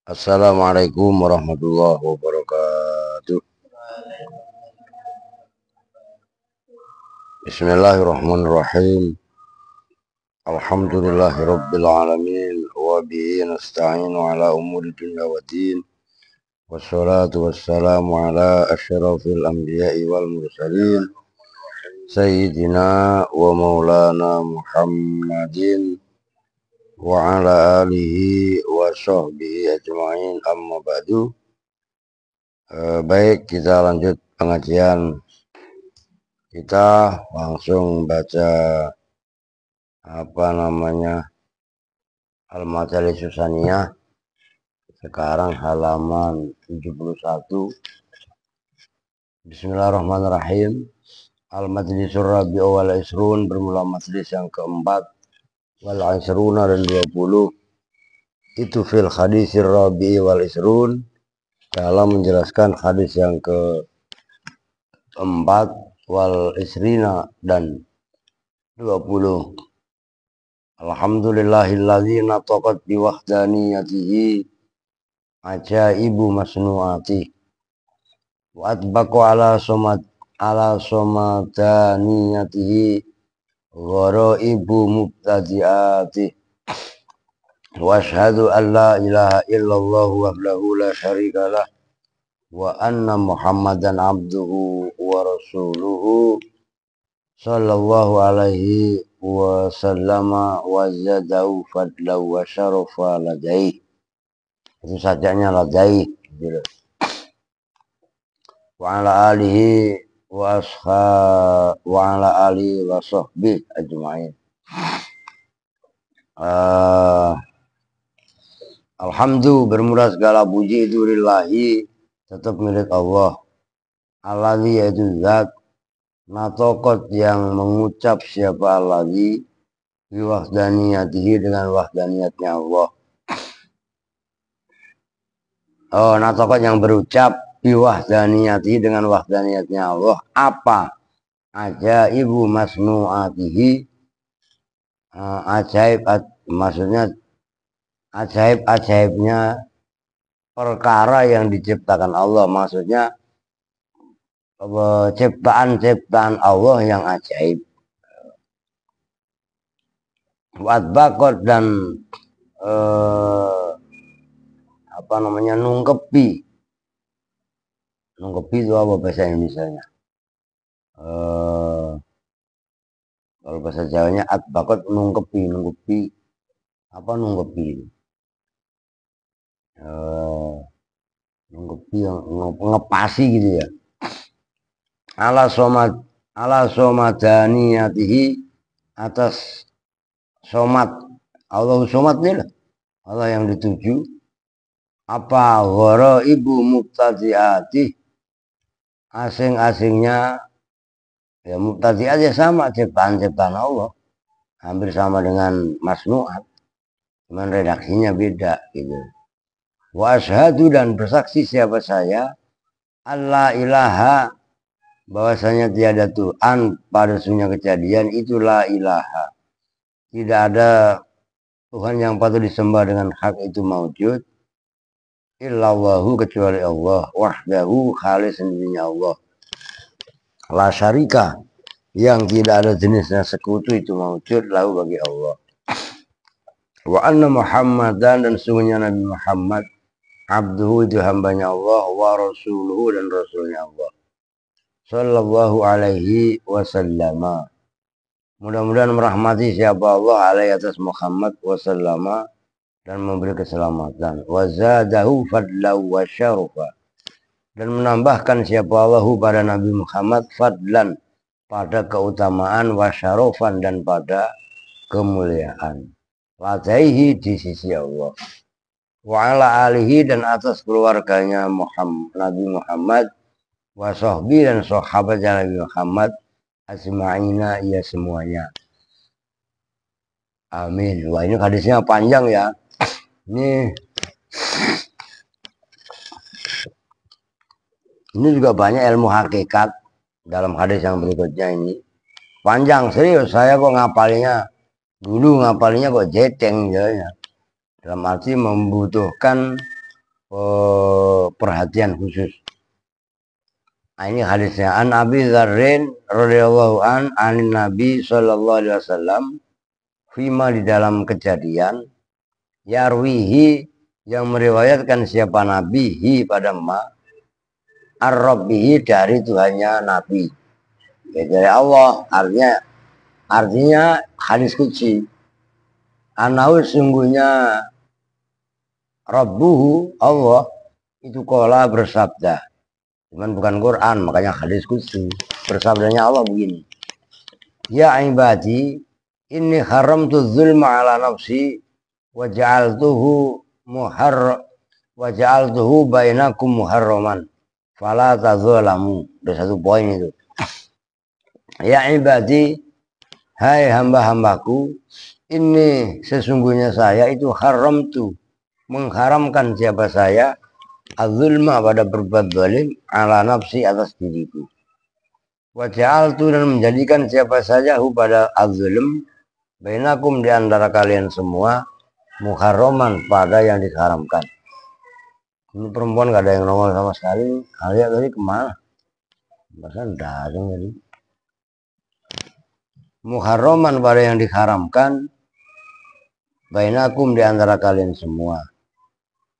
Assalamualaikum warahmatullahi wabarakatuh. Bismillahirrahmanirrahim. Alhamdulillahirabbil alamin wa bihi nasta'inu ala umuri dunya waddin. Wassalatu wassalamu ala asyrafil anbiya'i wal mursalin sayyidina wa maulana Muhammadin wa ala alihi wa sahbihi ajma'in, amma ba'du. Baik, kita lanjut pengajian. Kita langsung baca Al-Majalis Susaniyah. Sekarang halaman 71. Bismillahirrahmanirrahim. Al-Majlisur Rabi'u wal Isrun, bermula majlis yang keempat, wal Isruna dan 20. Itu fil hadisir Rabi'i wal Isrun, dalam menjelaskan hadis yang keempat, wal Isrina dan 20. Alhamdulillahilladzi nataqat biwahdaniyatihi ajaibu masnuati wa atbaqa ala somadaniyatihi gharaibu mubtadi'ati wa asyhadu an la ilaha illallah wahdahu la syarikalah wa anna muhammadan abduhu wa rasuluhu sallallahu alaihi wa sallama wa zadahu fadla wa syarafa ladai. Itu sajanya ladai gitu. Wa ala alihi wa sahbihi ajma'in. Alhamdulillah, bermula segala puji itu lillahi, tetap milik Allah. Alladzi, yaitu zat, natokot yang mengucap siapa alladzi biwahdaniyatihi, dengan wahdaniyatnya Allah. Natokot yang berucap biwahdaniyatihi, dengan wahdaniyatnya Allah. Apa ajaibu masnuatihi, ajaib, maksudnya ajaib-ajaibnya perkara yang diciptakan Allah, maksudnya ciptaan Allah yang ajaib. Wat bakot, dan nungkepi itu apa bahasa Indonesianya? Kalau bahasa Jawanya at bakot, nungkepi apa nungkepi? Nungkepi yang ngepasi gitu ya. Ala somadaniyatihi, atas somat Allah, somat nih lah, Allah yang dituju. Apa gharaibu mubtadi'ati, asing-asingnya ya, mubtadi'at ya sama, ciptaan Allah, hampir sama dengan masnuat, cuman redaksinya beda gitu. Wa asyhadu, dan bersaksi siapa saya, alla ilaha, bahwasanya tiada Tuhan pada sesungguhnya kejadian, itulah ilaha, tidak ada Tuhan yang patut disembah dengan hak itu maujud, illallahu, kecuali Allah, wahdahu, khalis sendirinya Allah, la syarika, yang tidak ada jenisnya sekutu itu maujud, lahu, bagi Allah. Wa anna muhammadan, dan sesungguhnya Nabi Muhammad, abduhu, itu hambanya Allah, wa rasuluhu, dan rasulnya Allah, sallallahu alaihi wasallama, mudah-mudahan merahmati siapa Allah, alaihi, atas Muhammad, wasallama, dan memberi keselamatan, wa zadahu fadla wa syarafa, dan menambahkan siapa Allah pada Nabi Muhammad, fadlan, pada keutamaan, wa syarafan, dan pada kemuliaan, ladaihi, di sisi Allah, wa ala alihi, dan atas keluarganya Nabi Muhammad, wa sahbihi, dan sahabatnya Nabi Muhammad, asma'ina, ya semuanya, amin. Wah, ini hadisnya panjang ya. Ini juga banyak ilmu hakikat dalam hadis yang berikutnya ini. Panjang, serius, saya kok ngapalinya kok jeteng ya. Dalam arti membutuhkan perhatian khusus. Nah, ini hadisnya an Abi Dzarrin radhiyallahu anin Nabi sallallahu alaihi wasallam fima di dalam kejadian yarwihi yang meriwayatkan siapa Nabi hi pada ma ar-rabbihi dari Tuhannya Nabi. Ya, dari Allah, artinya hadis qudsi. Anahu sungguhnya Rabbuhu Allah itu qala bersabda. Cuman bukan Quran, makanya hadis qudsi. Bersabdanya Allah begini. Ya ibadi, inni haramtu dzulma ala nafsi wa ja'altuhu bainakum muharraman. Fala tadzalamu. Ada satu poin itu. Ya ibadi, hai hamba-hambaku, ini sesungguhnya saya itu haramtu, mengharamkan siapa saya, az-zulma pada berbuat zalim, ala nafsi atas diriku. Wa ja'altu dan menjadikan siapa saja hu pada az-zulm, bainakum di antara kalian semua, muharraman pada yang diharamkan. Ini perempuan gak ada yang nongol sama sekali. Alia tadi kemana? Bahkan datang tadi. Muharraman pada yang diharamkan bainakum di antara kalian semua.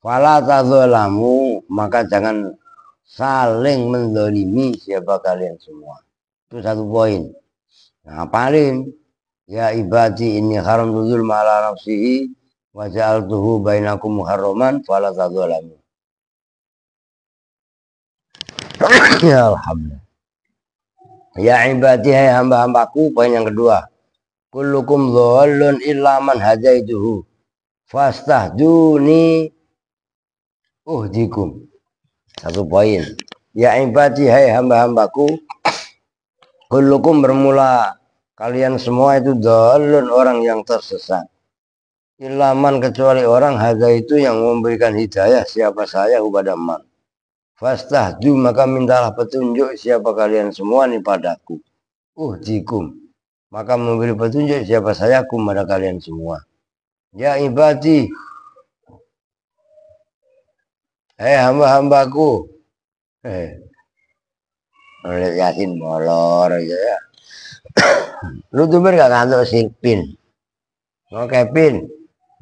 Fala tadzalamu, maka jangan saling menzalimi siapa kalian semua. Itu satu poin. Nah, paling ya ibadi ini haram dzulma ala nafsihi wa ja'altuhu bainakum muharraman fala tadzalamu. Ya alhamdulillah. Ya ibadi hai hamba-hambaku, poin yang kedua. Kullukum dhallun illa man hadaituhu fastahduni uhdikum. Satu poin. Ya ibadi hai hamba-hambaku, kullukum bermula kalian semua itu dhallun orang yang tersesat. Illa man kecuali orang hadaitu yang memberikan hidayah siapa saya kepada man. Fastahdu maka mintalah petunjuk siapa kalian semua nih padaku. Uhdikum maka memberi petunjuk siapa saya pada kalian semua. Ya ibadi, hai hamba-hambaku. Oleh Yasin molor aja ya. Lu tuh gak ngantuk sih pin. Mau kayak pin.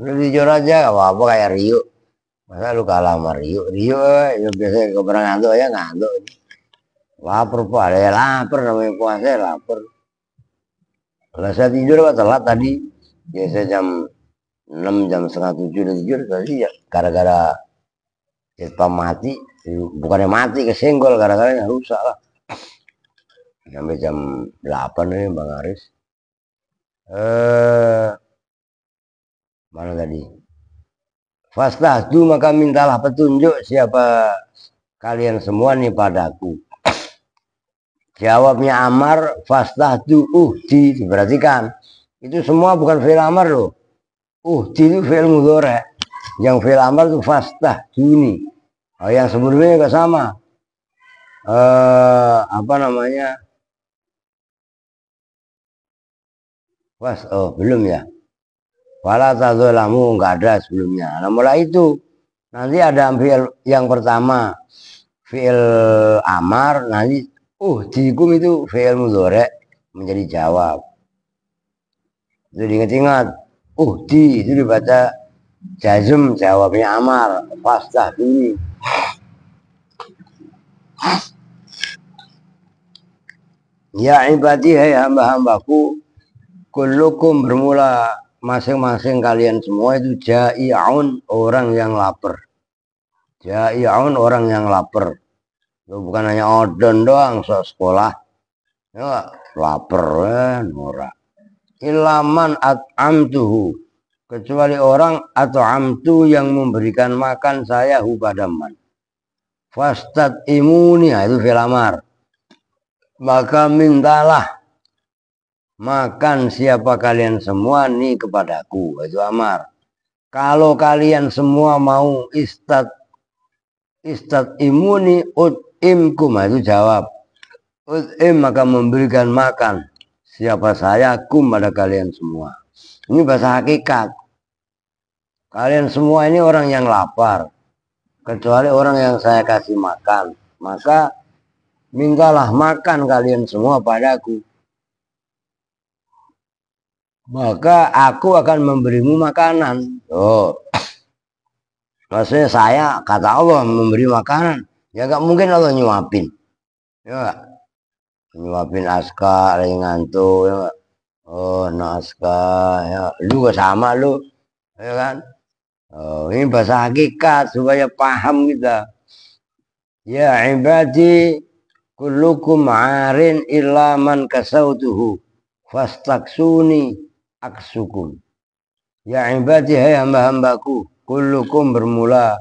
Lu jujur aja gak apa-apa kayak Rio. Masa lu kalah sama Rio ya biasanya keberang ngantuk ya ngantuk. Lapar pak, ada ya lapar namanya puasa ya lapar. Kalau saya tidur pak telat tadi, biasa jam 6 jam setengah 7 udah tidur tadi ya gara-gara jepang mati, bukannya mati kesenggol gara-gara rusak lah. Sampai jam 8 nih Bang Aris. Mana tadi? Fastahdu maka mintalah petunjuk siapa kalian semua nih padaku. Jawabnya Amar, fastahdu uhdi, diperhatikan. Itu semua bukan fi'il amar loh. Uhdi itu fi'il mudhari'. Yang fi'il amar itu fastahduni. Oh, yang sebelumnya juga sama. Apa namanya? Belum ya. Wala tadzalamu enggak ada sebelumnya. Nah, mulai itu nanti ada fi'il yang pertama fi'il amar, nanti dikum itu fi'il mudhari' menjadi jawab. Itu diingat-ingat. Itu dibaca jazm, jawabnya amar. Fastahduni. Ya ibadi hai hamba-hambaku, kullukum bermula masing-masing kalian semua itu ja'i'un orang yang lapar. Ja'i'un orang yang lapar. Itu bukan hanya odon doang so sekolah. Ya, lapar norak. Ilaman at'amtuhu, kecuali orang atau amtu yang memberikan makan saya hubadaman. Fastad imuni, itu fi'il amar. Maka mintalah makan siapa kalian semua nih kepadaku, itu amar. Kalau kalian semua mau istad imuni imkum, itu jawab. Im maka memberikan makan siapa saya kum pada kalian semua. Ini bahasa hakikat. Kalian semua ini orang yang lapar. kecuali orang yang saya kasih makan. Maka mintalah makan kalian semua padaku. Maka aku akan memberimu makanan. Oh, maksudnya saya, kata Allah, memberi makanan. Ya gak mungkin Allah nyuapin. Ya gak? Nyuapin Aska lagi ngantuk. Ya gak? Oh, Naska. Ya. Lu gak sama lu. Ya kan? Oh, ini bahasa hakikat supaya paham kita. Ya ibadi kullukum arin illa man kasautuhu fastaksuni aksukum. Ya ibadi, hai hamba-hambaku, kullukum bermula,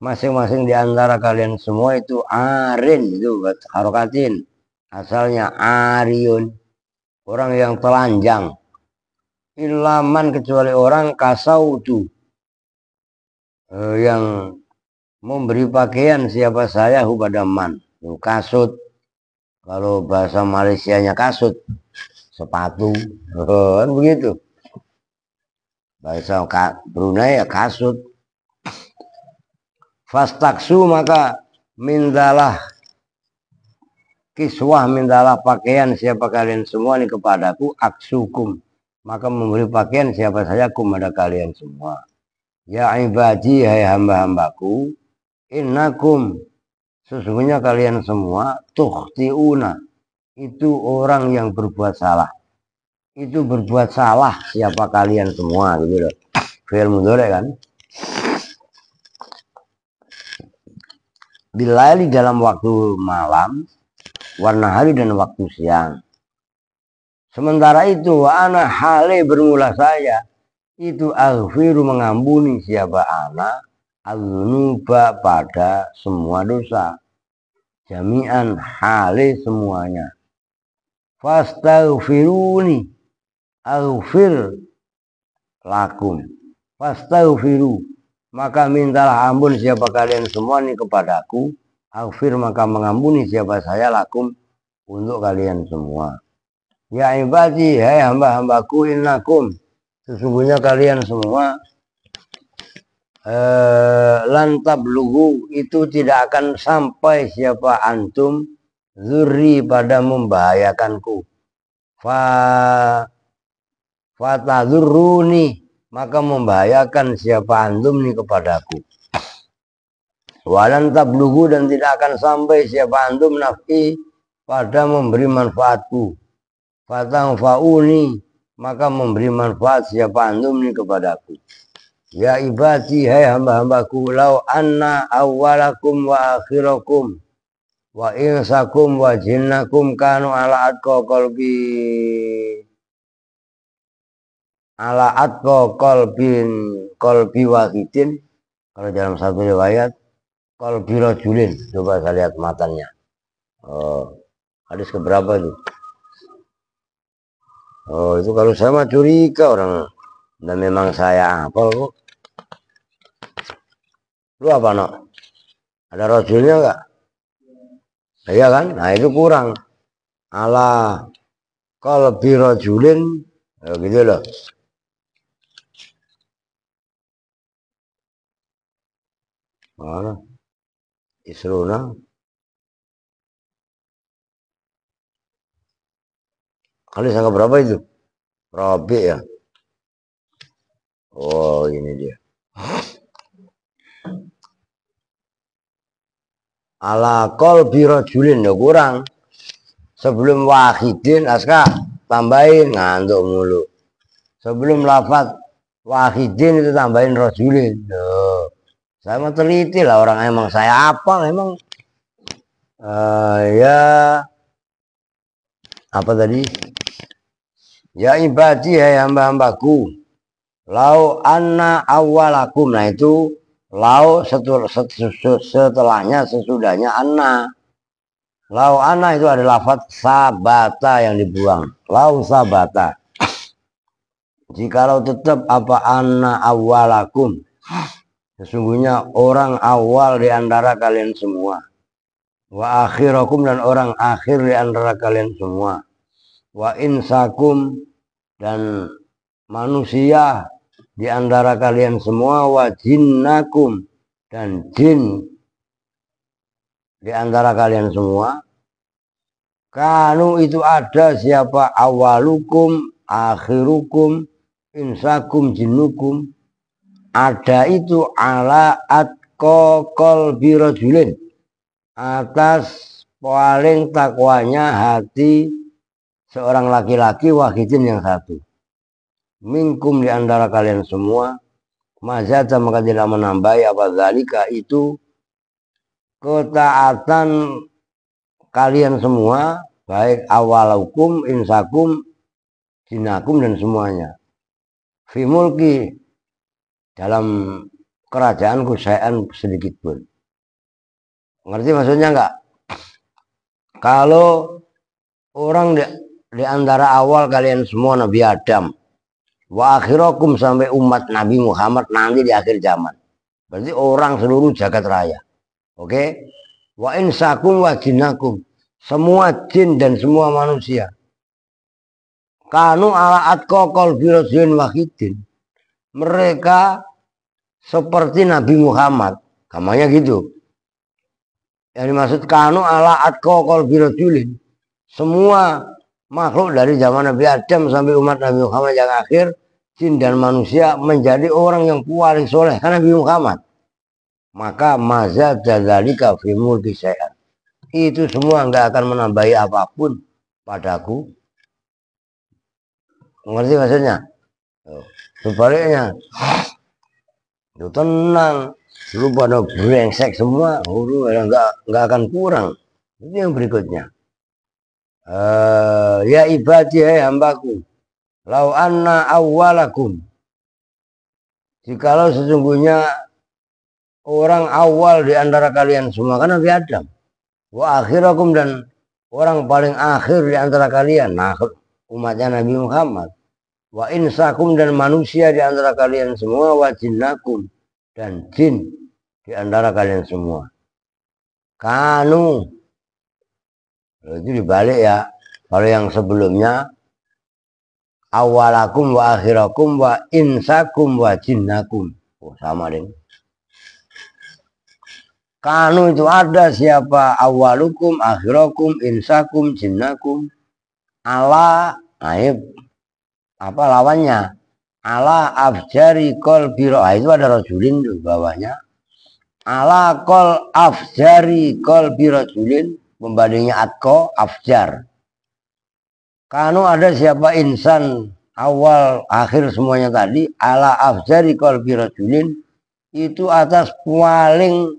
masing-masing di antara kalian semua itu arin, itu harokatin, asalnya ariun, orang yang telanjang. Ilaman, kecuali orang kasautu, yang memberi pakaian siapa saya pada man, kasut, kalau bahasa Malaysianya kasut, sepatu, kan begitu. Bahasa Brunei ya kasut. Fastaksu, maka mintalah kiswah, mintalah pakaian siapa kalian semua ini kepadaku, aksukum, maka memberi pakaian siapa saya kepada kalian semua. Ya ibadi, hai hamba-hambaku, innakum, sesungguhnya kalian semua, tukhtiuna, itu orang yang berbuat salah. Itu berbuat salah siapa kalian semua, gitu loh. Fi'il mudhari kan. Bilaili, dalam waktu malam, warna hari dan waktu siang. Sementara itu wa ana hale, bermula saya itu aghfiru, mengampuni siapa ana adzunuba, pada semua dosa, jami'an, hale semuanya. Fastaghfiruni, aghfir lakum, fastaghfiru, maka mintalah ampun siapa kalian semua ini kepadaku, aghfir, maka mengampuni siapa saya lakum, untuk kalian semua. Ya ibadi, hai hamba-hambaku, innakum, sesungguhnya kalian semua, lan tablughu, itu tidak akan sampai siapa antum, zuri, pada membahayakanku, fatadzurruni, maka membahayakan siapa antum nih kepadaku. Walan tablughu, dan tidak akan sampai siapa antum naf'i, pada memberi manfaatku. Fatangfauni, maka memberi manfaat siapa antum nih kepadaku. Ya ibadi, hai hamba-hambaku, lau anna awwalakum wa akhirakum wa insakum wa jinnakum kanu ala atqa qalbi wahidin. Kalau dalam satu riwayat qalbi rajulin. Coba saya lihat matanya. Oh, hadis keberapa itu? Oh, itu kalau saya mah curiga orang, dan memang saya hafal kok. Lu apa, no? Ada rajulnya enggak? Iya kan? Nah, itu kurang. Ala qalbi rajulin, gitu loh. Mana? Isruna. Kali sangat berapa itu? Rabi ya. Oh, ini dia. Ala qalbi rajulin, ya kurang. Sebelum wahidin, Aska tambahin, ngantuk mulu. Sebelum lafaz wahidin itu tambahin rajulin. Saya mau teliti lah, orang emang saya apa emang. Ya apa tadi? Ya ibadi, ya hamba-hambaku, lau anna awalakum, nah itu lau setelahnya, sesudahnya anna. Lau anna itu adalah lafaz sabata yang dibuang. Lau sabata, jikalau tetap apa anna awalakum, sesungguhnya orang awal di antara kalian semua, wa akhirakum, dan orang akhir di antara kalian semua, wa insakum, dan manusia di antara kalian semua, wa jinnakum, dan jin di antara kalian semua. Kanu itu ada siapa awalukum, akhirukum, insakum, jinnukum. Ada itu ala atqa qalbi rajulin, atas paling takwanya hati seorang laki-laki wahidin yang satu. Minkum di antara kalian semua, mazata maka tidak menambahi apa zalika itu ketaatan kalian semua, baik awalukum, insakum, jinakum dan semuanya. Fi mulki dalam kerajaanku syai'an sedikit pun. Ngerti maksudnya enggak? Kalau orang di antara awal kalian semua Nabi Adam, wa akhirakum sampai umat Nabi Muhammad nanti di akhir zaman. Berarti orang seluruh jagat raya. Oke? Wa insakum wa jinakum, semua jin dan semua manusia. Kanu ala atqa qalbi rajulin wahidin. Mereka seperti Nabi Muhammad, namanya gitu. Yang dimaksud kanu ala atqa qalbi rajulin, semua makhluk dari zaman Nabi Adam sampai umat Nabi Muhammad yang akhir, jin dan manusia menjadi orang yang paling soleh karena Nabi Muhammad. Maka mazada dzalika fi mulki syai'an. Itu semua enggak akan menambahi apapun padaku. Ngerti maksudnya? Sebaliknya, itu tenang, lu pada brengsek semua, lu enggak akan kurang. Itu yang berikutnya. Ya ibadi hai hambaku, lau anna awwalakum, jikalau sesungguhnya orang awal di antara kalian semua kan Nabi Adam, wa akhirakum dan orang paling akhir di antara kalian, nah umatnya Nabi Muhammad, wa insakum dan manusia di antara kalian semua, wa jinnakum dan jin di antara kalian semua. Kanu, itu dibalik ya. Kalau yang sebelumnya awalakum wa akhirakum wa insakum wa jinnakum, oh, sama deh. Kanu itu ada siapa awalukum, akhirakum, insakum, jinnakum. Ala, naib apa lawannya? Ala afjari qalbi, itu ada rajulin di bawahnya. Ala kol afjari qalbi rajulin, pembandingnya atko afjar. Kanu ada siapa insan awal akhir semuanya tadi, ala afjari qalbi rajulin, itu atas paling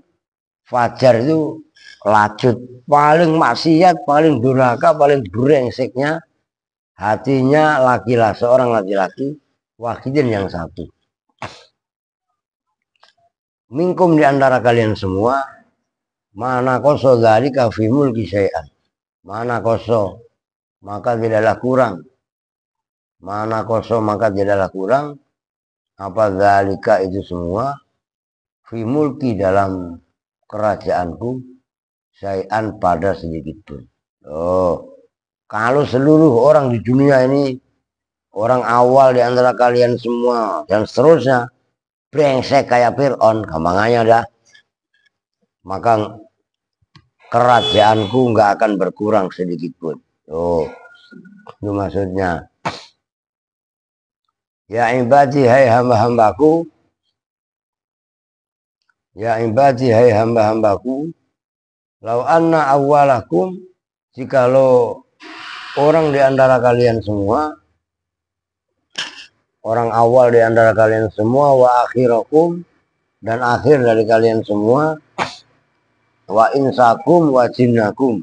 fajar itu lacut, paling maksiat, paling durhaka, paling brengseknya hatinya seorang laki-laki wahidin yang satu. Minkum di antara kalian semua, mana koso dari fi mulki syai'an, mana koso maka tidaklah kurang, mana koso maka tidaklah kurang apa zalika itu semua fi mulki dalam kerajaanku syai'an pada sedikit pun. Oh, kalau seluruh orang di dunia ini, orang awal di antara kalian semua dan seterusnya brengsek kayak Fir'aun, gampangannya dah, maka kerajaanku nggak akan berkurang sedikit pun. Oh, itu maksudnya. Ya ibadi hai hamba-hambaku, ya ibadi hai hamba-hambaku, lau anna awwalakum, jikalau orang di antara kalian semua, orang awal di antara kalian semua, wa akhirakum dan akhir dari kalian semua, wa insakum wa jinnakum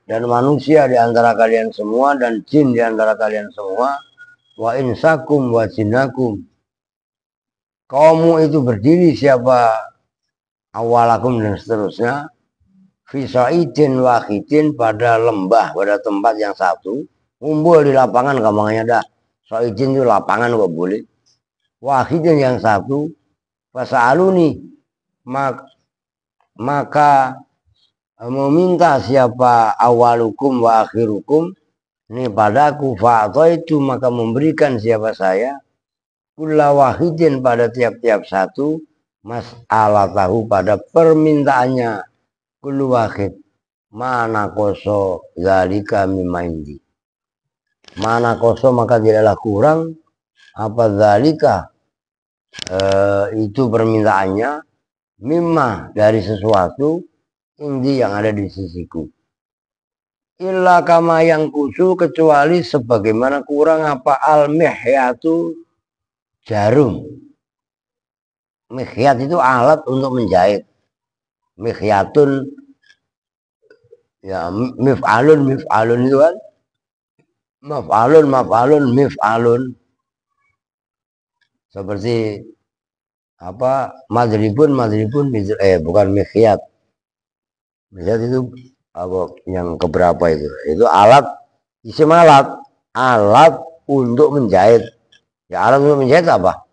dan manusia di antara kalian semua dan jin di antara kalian semua, wa insakum wa jinnakum. Kamu itu berdiri siapa awalakum dan seterusnya, fi sa'idin wahidin pada lembah, pada tempat yang satu, kumpul di lapangan gampangnya dah. Sa'idin itu lapangan kok boleh. Wahidin yang satu, fasa'aluni maka meminta siapa awalukum wa akhirukum ini padaku, fa'ataitu maka memberikan siapa saya kulla wahidin pada tiap-tiap satu mas'alatahu pada permintaannya kullu wahid mana koso zalika mimaindi mana koso maka tidaklah kurang apa zalika itu permintaannya mimma dari sesuatu indi yang ada di sisiku illa kama yang kusu kecuali sebagaimana kurang apa al-mihyatu jarum. Mihyat itu alat untuk menjahit. Mihyatun ya mif'alun itu kan mif'alun seperti apa madribun bukan mihyat. Mihyat itu apa yang keberapa itu alat isim alat untuk menjahit. Ya alat untuk menjahit apa?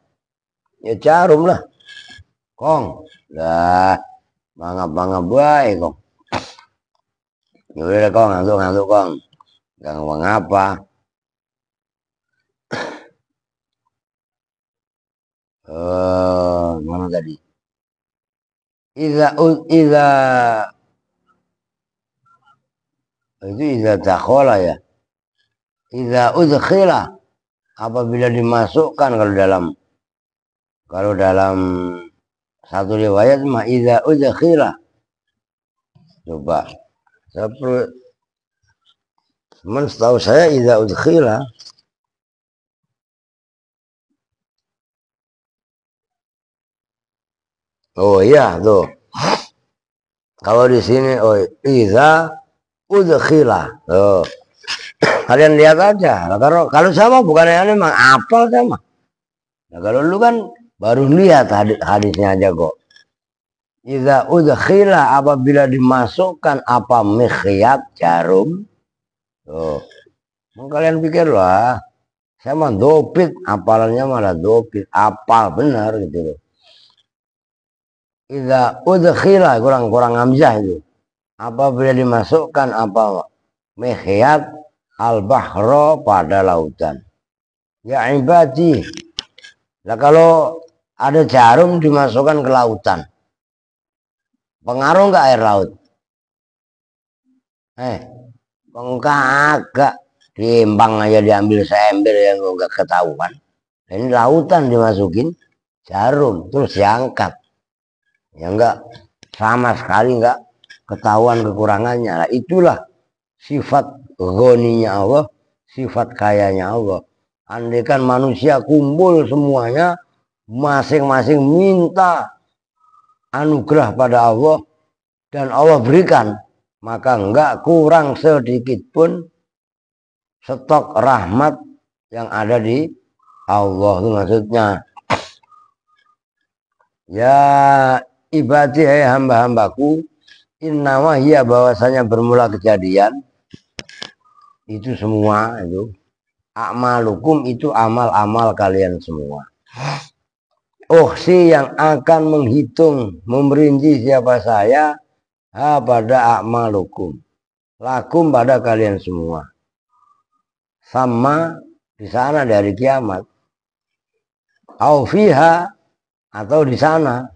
Ya jarum lah. Kong. Lah, mangap bae kong. Ya udah kong, ngantuk kong. Enggak ngapa. Mana tadi? Iza dakhala ya. Iza udkhila apabila dimasukkan kalau dalam satu riwayat mah iza udkhila. Coba. Setahu saya iza udkhila oh iya tuh. Kalau di sini iza udkhila. Tuh. Kalian lihat aja. Nah, kalau sama bukan yang aneh, apal sama. Nah, kalau lu kan baru lihat hadisnya aja kok. Iza udkhila apabila dimasukkan apa mikhyat jarum. Tuh. Mau kalian pikir lah. Saya mah dopit, apalannya malah dopit, apal benar gitu loh. Iza udkhila kurang hamzah itu. Apabila dimasukkan apa mikhyat al-bahro pada lautan. Ya ibadi. Nah kalau ada jarum dimasukkan ke lautan. Pengaruh nggak air laut? Kagak. Diimbang aja diambil seember yang nggak ketahuan. Ini lautan dimasukin jarum terus diangkat. Ya enggak sama sekali enggak ketahuan kekurangannya. Nah, itulah sifat ghaninya Allah, sifat kayanya Allah. Andaikan manusia kumpul semuanya, masing-masing minta anugerah pada Allah dan Allah berikan, maka enggak kurang sedikit pun stok rahmat yang ada di Allah. Itu maksudnya. Ya ibadi hamba-hambaku, innama hiya bahwasanya bermula kejadian itu semua itu a'malukum itu amal-amal kalian semua. Si yang akan menghitung memperinci siapa saya pada a'malukum lakum pada kalian semua. Sama di sana dari kiamat. Au fiha atau di sana.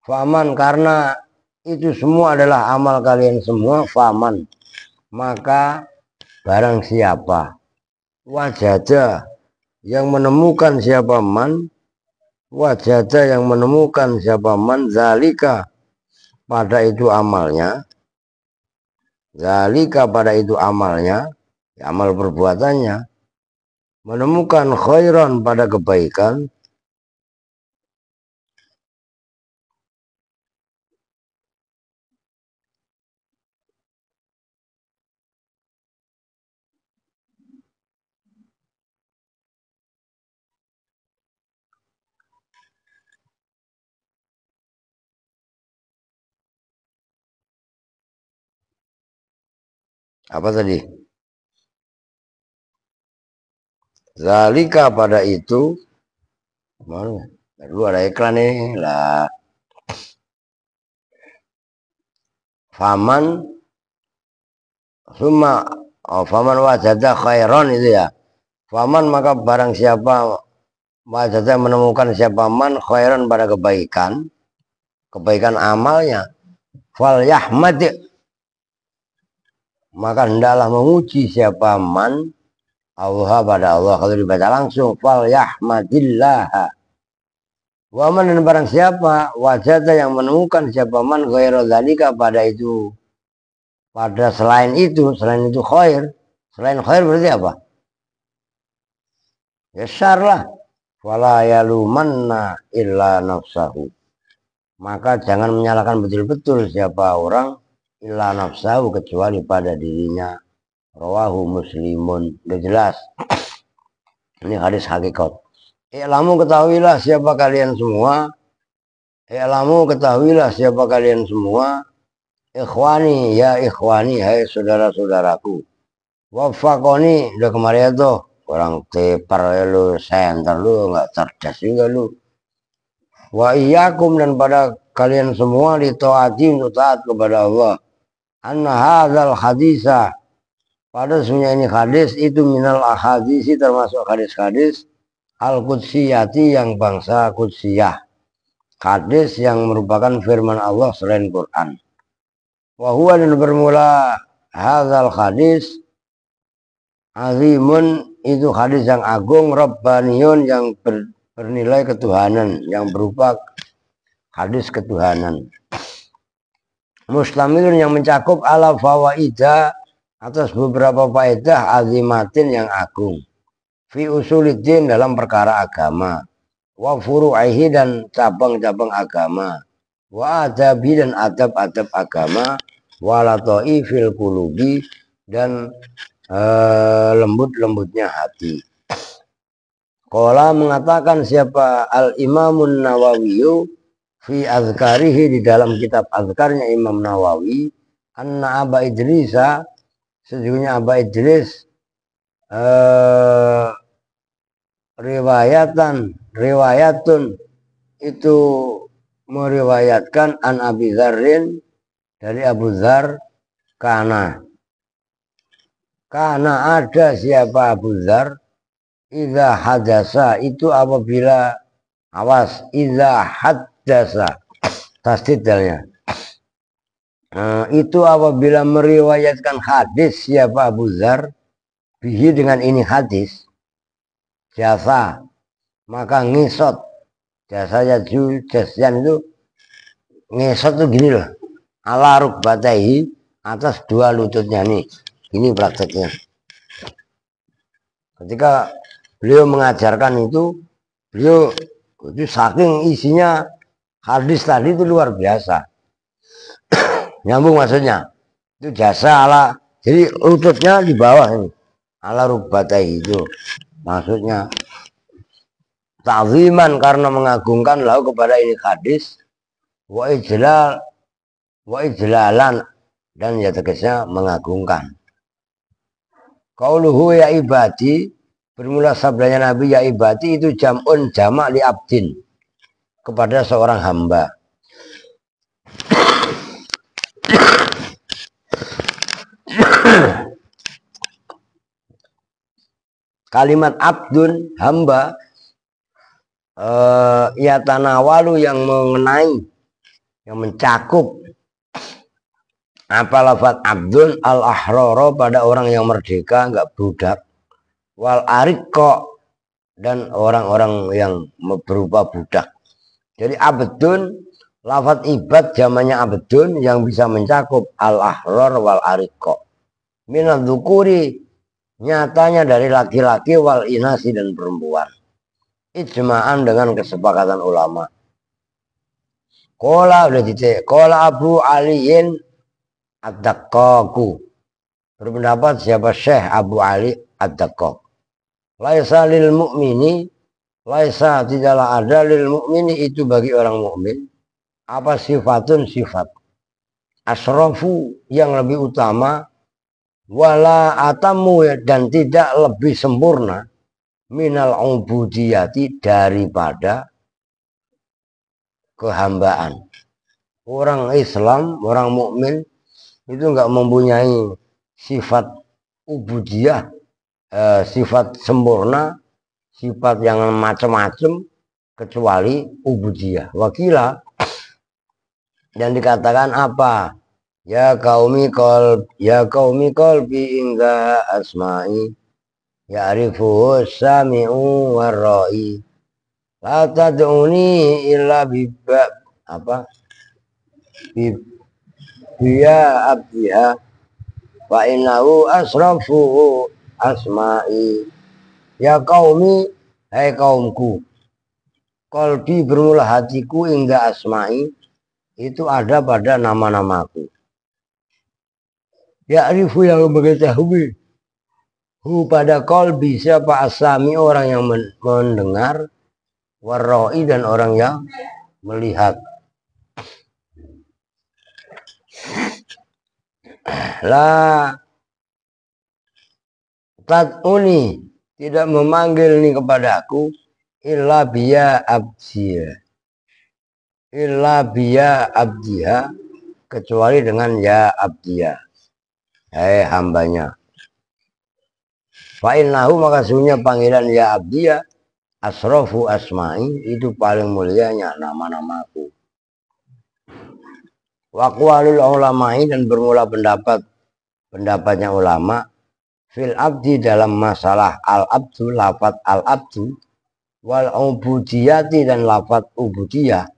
Faman karena itu semua adalah amal kalian semua faman maka barang siapa wajada yang menemukan siapa man zalika pada itu amalnya amal perbuatannya menemukan khairan pada kebaikan apa tadi? Zalika pada itu mana? Dulu ada iklan nih lah. Faman faman wajada khairan itu ya. Faman maka barang siapa wajada menemukan siapa man khairan pada kebaikan amalnya, fal yahmad, maka hendaklah memuji siapa man Allah pada Allah. Kalau dibaca langsung fal yahmadillah. Wa man, dan barang siapa wajada yang menemukan siapa man ghairu dzalika pada itu, pada selain itu khair. Selain khair berarti apa? Ya syar lah. Wala yalumanna illa nafsahu. Maka jangan menyalahkan betul-betul siapa orang illa nafsahu, kecuali pada dirinya. Rawahu Muslimun. Udah jelas. Ini hadis hakikat. I'lamu, ketahuilah siapa kalian semua. I'lamu, ketahuilah siapa kalian semua. Ikhwani, ya ikhwani, hai saudara-saudaraku. Wafakoni, udah kemarin tuh. Orang tepar ya lu, senter lu, nggak cerdas juga lu. Wa iyyakum, dan pada kalian semua ditaati, untuk taat kepada Allah. Anna hadzal hadisa, pada semuanya ini hadis itu minal ahadisi, termasuk hadis-hadis al-qudsiyati, yang bangsa qudsiyah. Hadis yang merupakan firman Allah selain Quran. Wa huwa, dan bermula hadzal hadis azimun, itu hadis yang agung, rabbaniyun, yang bernilai ketuhanan, yang berupa hadis ketuhanan. Mustamilun, yang mencakup ala fawaidah, atas beberapa faedah azimatin, yang agung. Fi usuliddin, dalam perkara agama. Wa furu'ihi, dan cabang-cabang agama. Wa adabi, dan adab-adab agama. Wa latoi fil qulubi, dan lembut-lembutnya hati. Qala, mengatakan siapa al-Imamun Nawawi fi azkarihi, di dalam kitab azkarnya Imam Nawawi, anna Aba Idrisa, sesungguhnya Aba Idris riwayatun itu meriwayatkan an Abi Dzarrin, dari Abu Dzar, karena ada siapa Abu Dzar, idza hadasa, itu apabila, awas, idza haddasa, tasdidnya, itu apabila meriwayatkan hadis siapa Abu Dzar, bihi, dengan ini hadis, jasa, maka ngisot, jasanya jasyan itu ngisot tuh gini loh, ala rukbatai, atas dua lututnya nih. Ini prakteknya. Ketika beliau mengajarkan itu, beliau itu saking isinya hadis tadi itu luar biasa. Nyambung maksudnya. Itu jasa ala, jadi lututnya di bawah ini. Ala rukbatai itu. Maksudnya ta'ziman, karena mengagungkan lahu, kepada ini hadis, wa ijlalan, dan ya tegasnya mengagungkan. Qauluhu ya ibadi, bermula sabdanya Nabi ya ibadi, itu jam'un, jamak li abdin, kepada seorang hamba. Kalimat abdun, hamba, ya tanawalu, yang mengenai, yang mencakup apa lafaz abdun, al ahroro, pada orang yang merdeka, enggak budak, wal ariqo, dan orang-orang yang berupa budak. Jadi abdun, lafaz ibad jamannya abdun, yang bisa mencakup al ahror wal ariqo. Minal dzukuri, nyatanya dari laki-laki, wal inasi, dan perempuan. Ijma'an, dengan kesepakatan ulama. Qala, udah titik. Qala Abu Aliin Ad-Daqqaq, berpendapat siapa Syekh Abu Ali Ad-Daqqaq. Laisa lil mu'mini, laisa, tidaklah ada, lil mu'mini, itu bagi orang mukmin, apa sifatun, sifat, asrafu, yang lebih utama, wala atamu, dan tidak lebih sempurna, minal ubudiyati, daripada kehambaan. Orang Islam, orang mukmin itu enggak mempunyai sifat ubudiyah, sifat sempurna, sifat yang macam-macam kecuali ubudiyah. Wakila, dan dikatakan apa? Ya qaumi qalbi ingga asma'i ya'rifu sami'u warra'i la tad'uni illa bibab apa? Biya abdiha wa innahu asrafu asma'i. Ya qaumi, hai kaumku, qalbi bermula hatiku ingga asma'i, itu ada pada nama-namaku. Ya'rifu yang mengetahui, hu pada qalbi siapa asami orang yang mendengar, warra'i dan orang yang melihat. La tat'uni, tidak memanggil ini kepadaku, illa biya abdiha, kecuali dengan ya abdiha, hai hambanya. Fa'innahu, maka sesungguhnya panggilan ya abdiha asrofu asma'i, itu paling mulianya nama-namaku. Waqwalul ulama'i, dan bermula pendapatnya ulama, fil abdi dalam masalah al-abdu, lafat al-abdu, wal ubudiyati, dan lafat ubudiyah.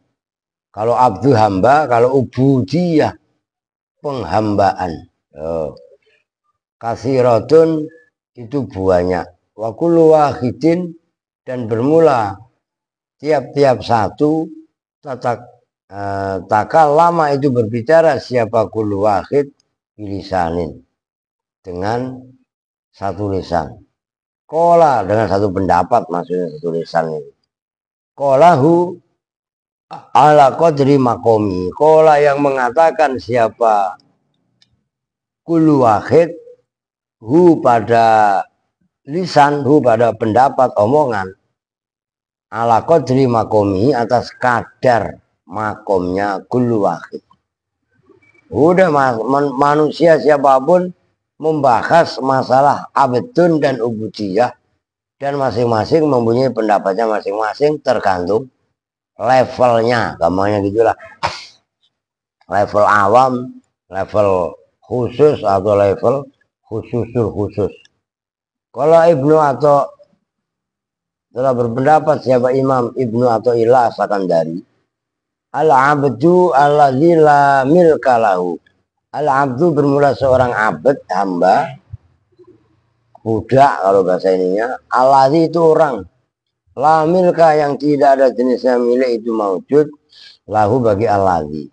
Kalau abdu hamba, kalau ubudiyah penghambaan. Kasiratun, itu banyak. Wa kullu wahidin, dan bermula tiap-tiap satu, takallama itu berbicara siapa kullu wahid bilisanin, dengan satu lisan. Kola, dengan satu pendapat, maksudnya satu lisan ini. Kolahu ala qadri makomi, kola yang mengatakan siapa kullu wahid, hu pada lisan, hu pada pendapat omongan, ala qadri makomi, atas kadar makomnya kullu wahid. Udah manusia siapapun membahas masalah abdun dan ubudiyah, dan masing-masing mempunyai pendapatnya masing-masing, tergantung levelnya, gampangnya gitulah. Level awam, level khusus, atau level khusus. Kalau Ibnu Atha telah berpendapat, siapa Imam Ibnu Athaillah As-Sakandari, al-abdu alladzi la milka lahu. Al-abdu bermula seorang abd, hamba, budak kalau bahasa ininya. Alladzi itu orang, la milka yang tidak ada jenisnya milik, itu maujud, lahu bagi alladzi.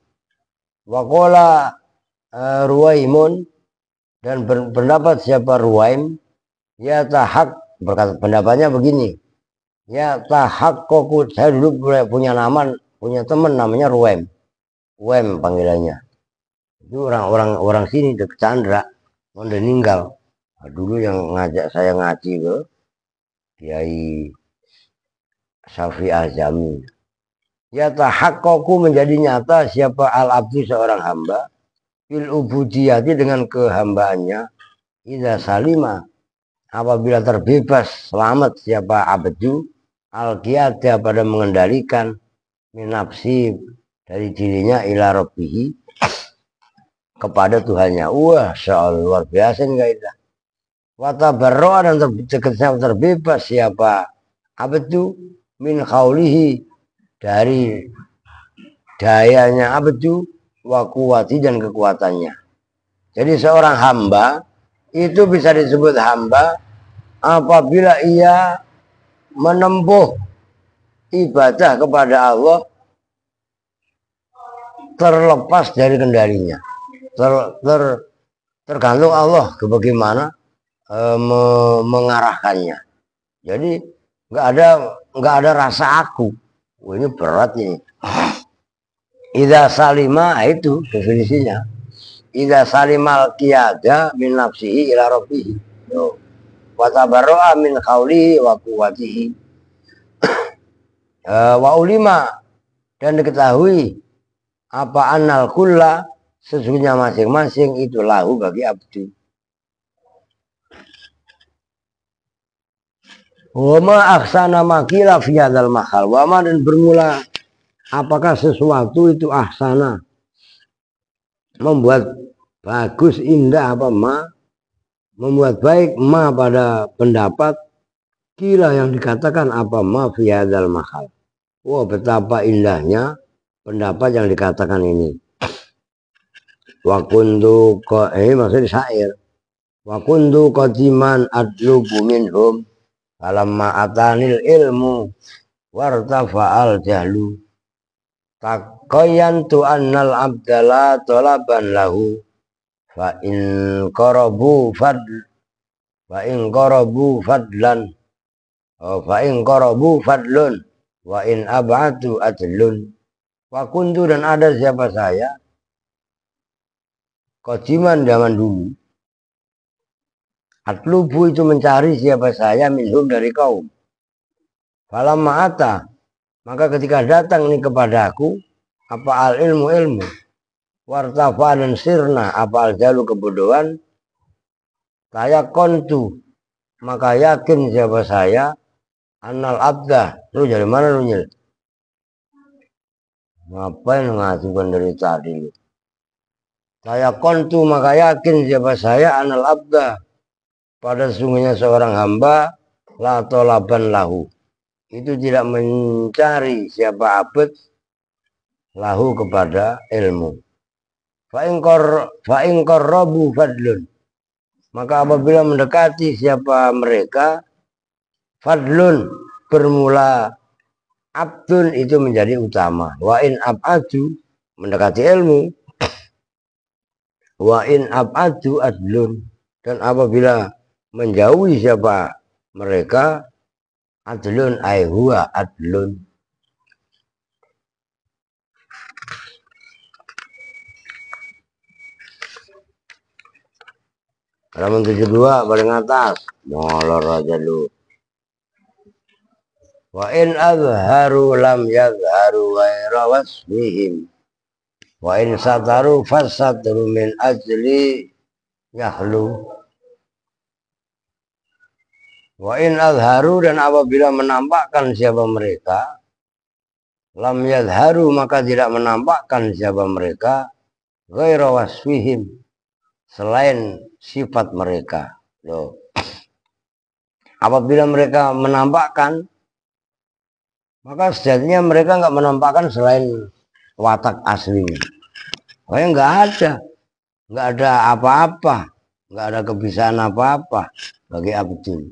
Wa qala Ruwaimun, dan berpendapat siapa Ruwaim, ya tahak, berkata pendapatnya begini, ya tahak koku, saya dulu punya teman namanya Ruwaim, panggilannya. Itu orang sini dekat Chandra, udah meninggal. Dulu yang ngajak saya ngaji ke Kiai Syafi Azami. Ya tahakkoku, menjadi nyata siapa al-abdi seorang hamba, fil ubudiyati, dengan kehambaannya, idza salima, apabila terbebas, selamat siapa abdu, al-qiyada, pada mengendalikan, minapsi, dari dirinya, ila rabbihi, kepada Tuhannya. Wah, soal luar biasa enggak itu. Watabarro'a, dan terbebas siapa abdu, min khaulihi, dari dayanya abdu, wa kuwati, dan kekuatannya. Jadi seorang hamba itu bisa disebut hamba apabila ia menempuh ibadah kepada Allah terlepas dari kendalinya. Tergantung Allah ke bagaimana mengarahkannya. Jadi nggak ada rasa aku. Wah, ini berat ini. Idza salima, itu definisinya. Idza salimal qiyada min nafsihi ila rabbih. Wa tabarra'a min qawlihi wa quwwatihi. Wa ulima, dan diketahui apa annal kulla, sesungguhnya masing-masing itu lahu bagi abdi. Wama ahsana makila fi hadzal mahal. Wama dan bermula apakah sesuatu itu ahsana membuat bagus indah apa ma membuat baik ma pada pendapat kira yang dikatakan apa ma fi hadzal mahal. Wah, betapa indahnya pendapat yang dikatakan ini. Wa kuntu maksudnya syair. Wa kuntu qadiman adlubu minhum falamma atanil ilmu wartafa'al jahlu taqayyantu annal abdala talaban lahu fa in qarabu fadlan fa in qarabu fadlun wa in ab'atu adlun. Wa kuntu dan ada siapa saya qadiman zaman dulu. Atlubu itu mencari siapa saya minhum dari kaum. Falamma ata maka ketika datang ini kepadaku apa al ilmu wartafa dan sirna apa al jalu kebodohan saya kontu maka yakin siapa saya annal abda. Lu dari mana lu nyel? Ngapain ngajukan dari tadi lu? Saya kontu maka yakin siapa saya annal abda pada sesungguhnya seorang hamba la tolaban lahu itu tidak mencari siapa abad lahu kepada ilmu. Fa in qarrabu fadlun maka apabila mendekati siapa mereka fadlun bermula abdun itu menjadi utama. Wa in abadu mendekati ilmu wa in abadu adlun dan apabila menjauhi siapa mereka adlun ay huwa adlun. Halaman 72 paling atas. Molor aja lu. Wa in azharu lam yazharu ghaira wasmihim wa in sataru fasatru min ajli yahlu. Wa in azharu dan apabila menampakkan siapa mereka lam yazharu maka tidak menampakkan siapa mereka ghaira wasfihim selain sifat mereka. Loh. Apabila mereka menampakkan maka sejatinya mereka nggak menampakkan selain watak aslinya. Pokoknya nggak ada apa-apa, nggak ada kebisaan apa-apa bagi Abdul.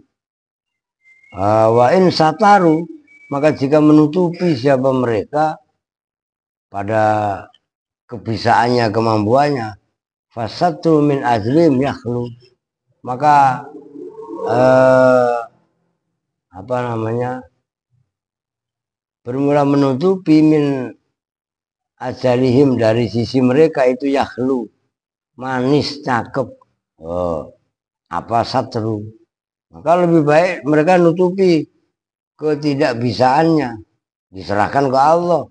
Wa in sataru maka jika menutupi siapa mereka pada kebisaannya kemampuannya fasatru min azlim yakhlu maka bermula menutupi min ajalihim dari sisi mereka itu yakhlu manis cakep satru maka lebih baik mereka nutupi ketidakbisaannya diserahkan ke Allah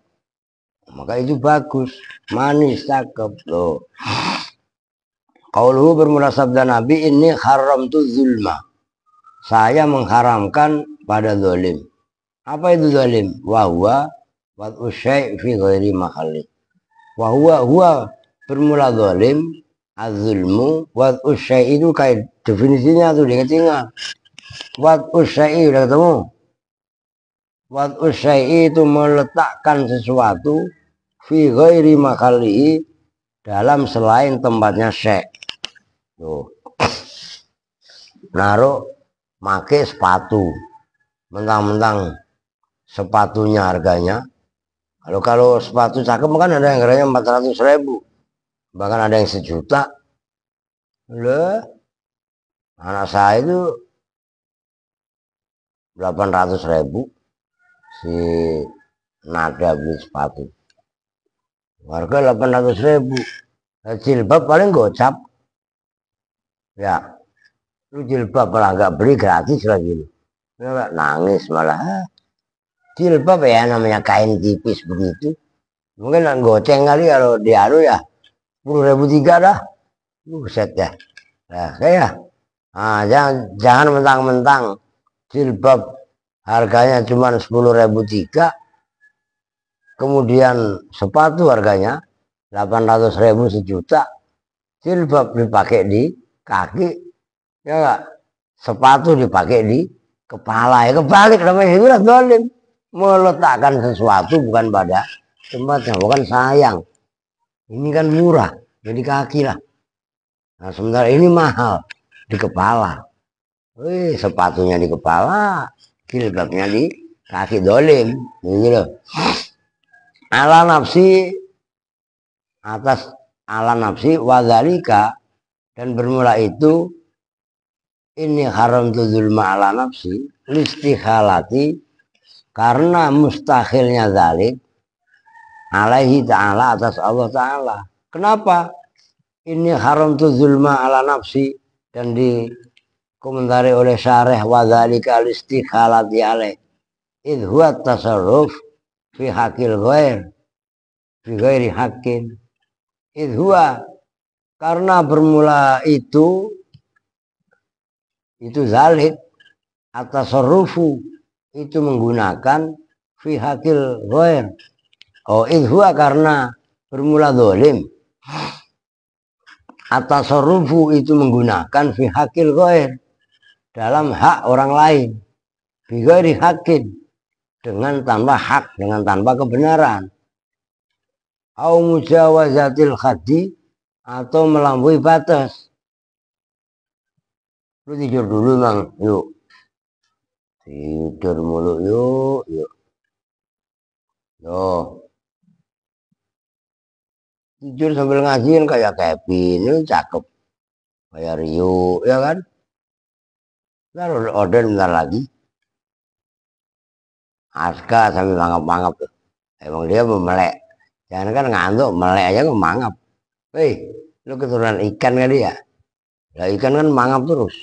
maka itu bagus manis cakep loh. Qauluhu bermula sabda Nabi ini haramtu zulma saya mengharamkan pada zalim. Apa itu zalim? Wahwa wad'u syai' fi ghairi mahalli. Wahwa bermula zalim az-zulmu wad'u syai' itu kayak definisinya tuh diingat-ingat. Wad'u syai' udah ketemu. Wad'u syai' itu meletakkan sesuatu fi ghairi mahalli dalam selain tempatnya syai'. Tuh. Naruh make sepatu mentang-mentang sepatunya harganya kalau sepatu cakep kan ada yang harganya 400.000 bahkan ada yang 1 juta loh. Anak saya itu 800.000 si Nada beli sepatu harga 800.000 jilbab paling gocap ya lu jilbab malah nggak beli gratis lagi nangis malah jilbab ya namanya kain tipis begitu mungkin goceng kali kalau diaru ya 10.000 dah buset ya nah, jangan mentang-mentang jilbab harganya cuma 10.003, kemudian sepatu harganya 800.000 1 juta, jilbab dipakai di kaki, ya enggak? Sepatu dipakai di kepala, ya kebalik namanya. Itulah zalim, meletakkan sesuatu bukan pada tempatnya, bukan sayang. Ini kan murah, jadi kaki lah. Nah sementara ini mahal di kepala. Wih, sepatunya di kepala, jilbabnya di kaki, dolim, gitu loh. Ala nafsi, atas ala nafsi, wadhalika, dan bermula itu, ini haram tu zulma ala nafsi, listikhalati, karena mustahilnya zalik, alaihi ta'ala, atas Allah ta'ala. Kenapa? Ini haram tu zulma ala nafsi, dan dikomentari oleh syarih wadhalika listikhalati alaih, idhuat tasarruf fi hakil ghair, fi ghairi hakin. Idhua, karena bermula itu zalik, atasarrufu, itu menggunakan fi hakil ghair. Oh, idhua, karena bermula zalim, atasarrufu, itu menggunakan fi hakil ghair, dalam hak orang lain, fi ghairi hakin, dengan tanpa hak, dengan tanpa kebenaran. Au mujawazatil khaddi, atau melampaui batas. Lu tidur dulu Mang, yuk. Tidur mulu yuk. Loh. Tidur sambil ngaji kan kayak Kevin, ini cakep. Kayak Rio, ya kan? Ntar order bentar lagi. Aska sambil mangap-mangap tuh. Emang dia memelek. Jangan kan ngantuk, melek aja kok mangap. Hei, lu keturunan ikan kali ya? Lah ikan kan mangap terus.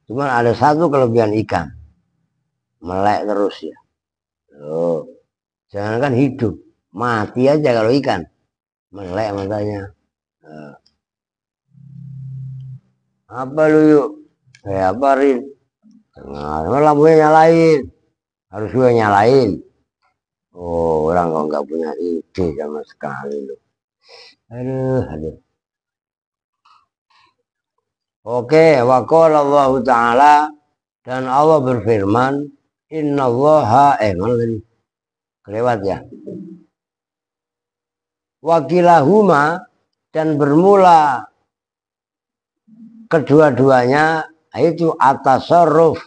Cuman ada satu kelebihan ikan, melek terus ya. Loh, jangan kan hidup, mati aja kalau ikan, melek matanya. Apa lu yuk? Kayak apa Rin? Nah, lampunya nyalain, harus gue nyalain. Oh, orang kok nggak punya ide sama sekali lu. Aduh. Oke, wa qala Allah Ta'ala, dan Allah berfirman, innallaha, mana tadi? Kelewat ya. Wakilahuma, dan bermula kedua-duanya itu atasarruf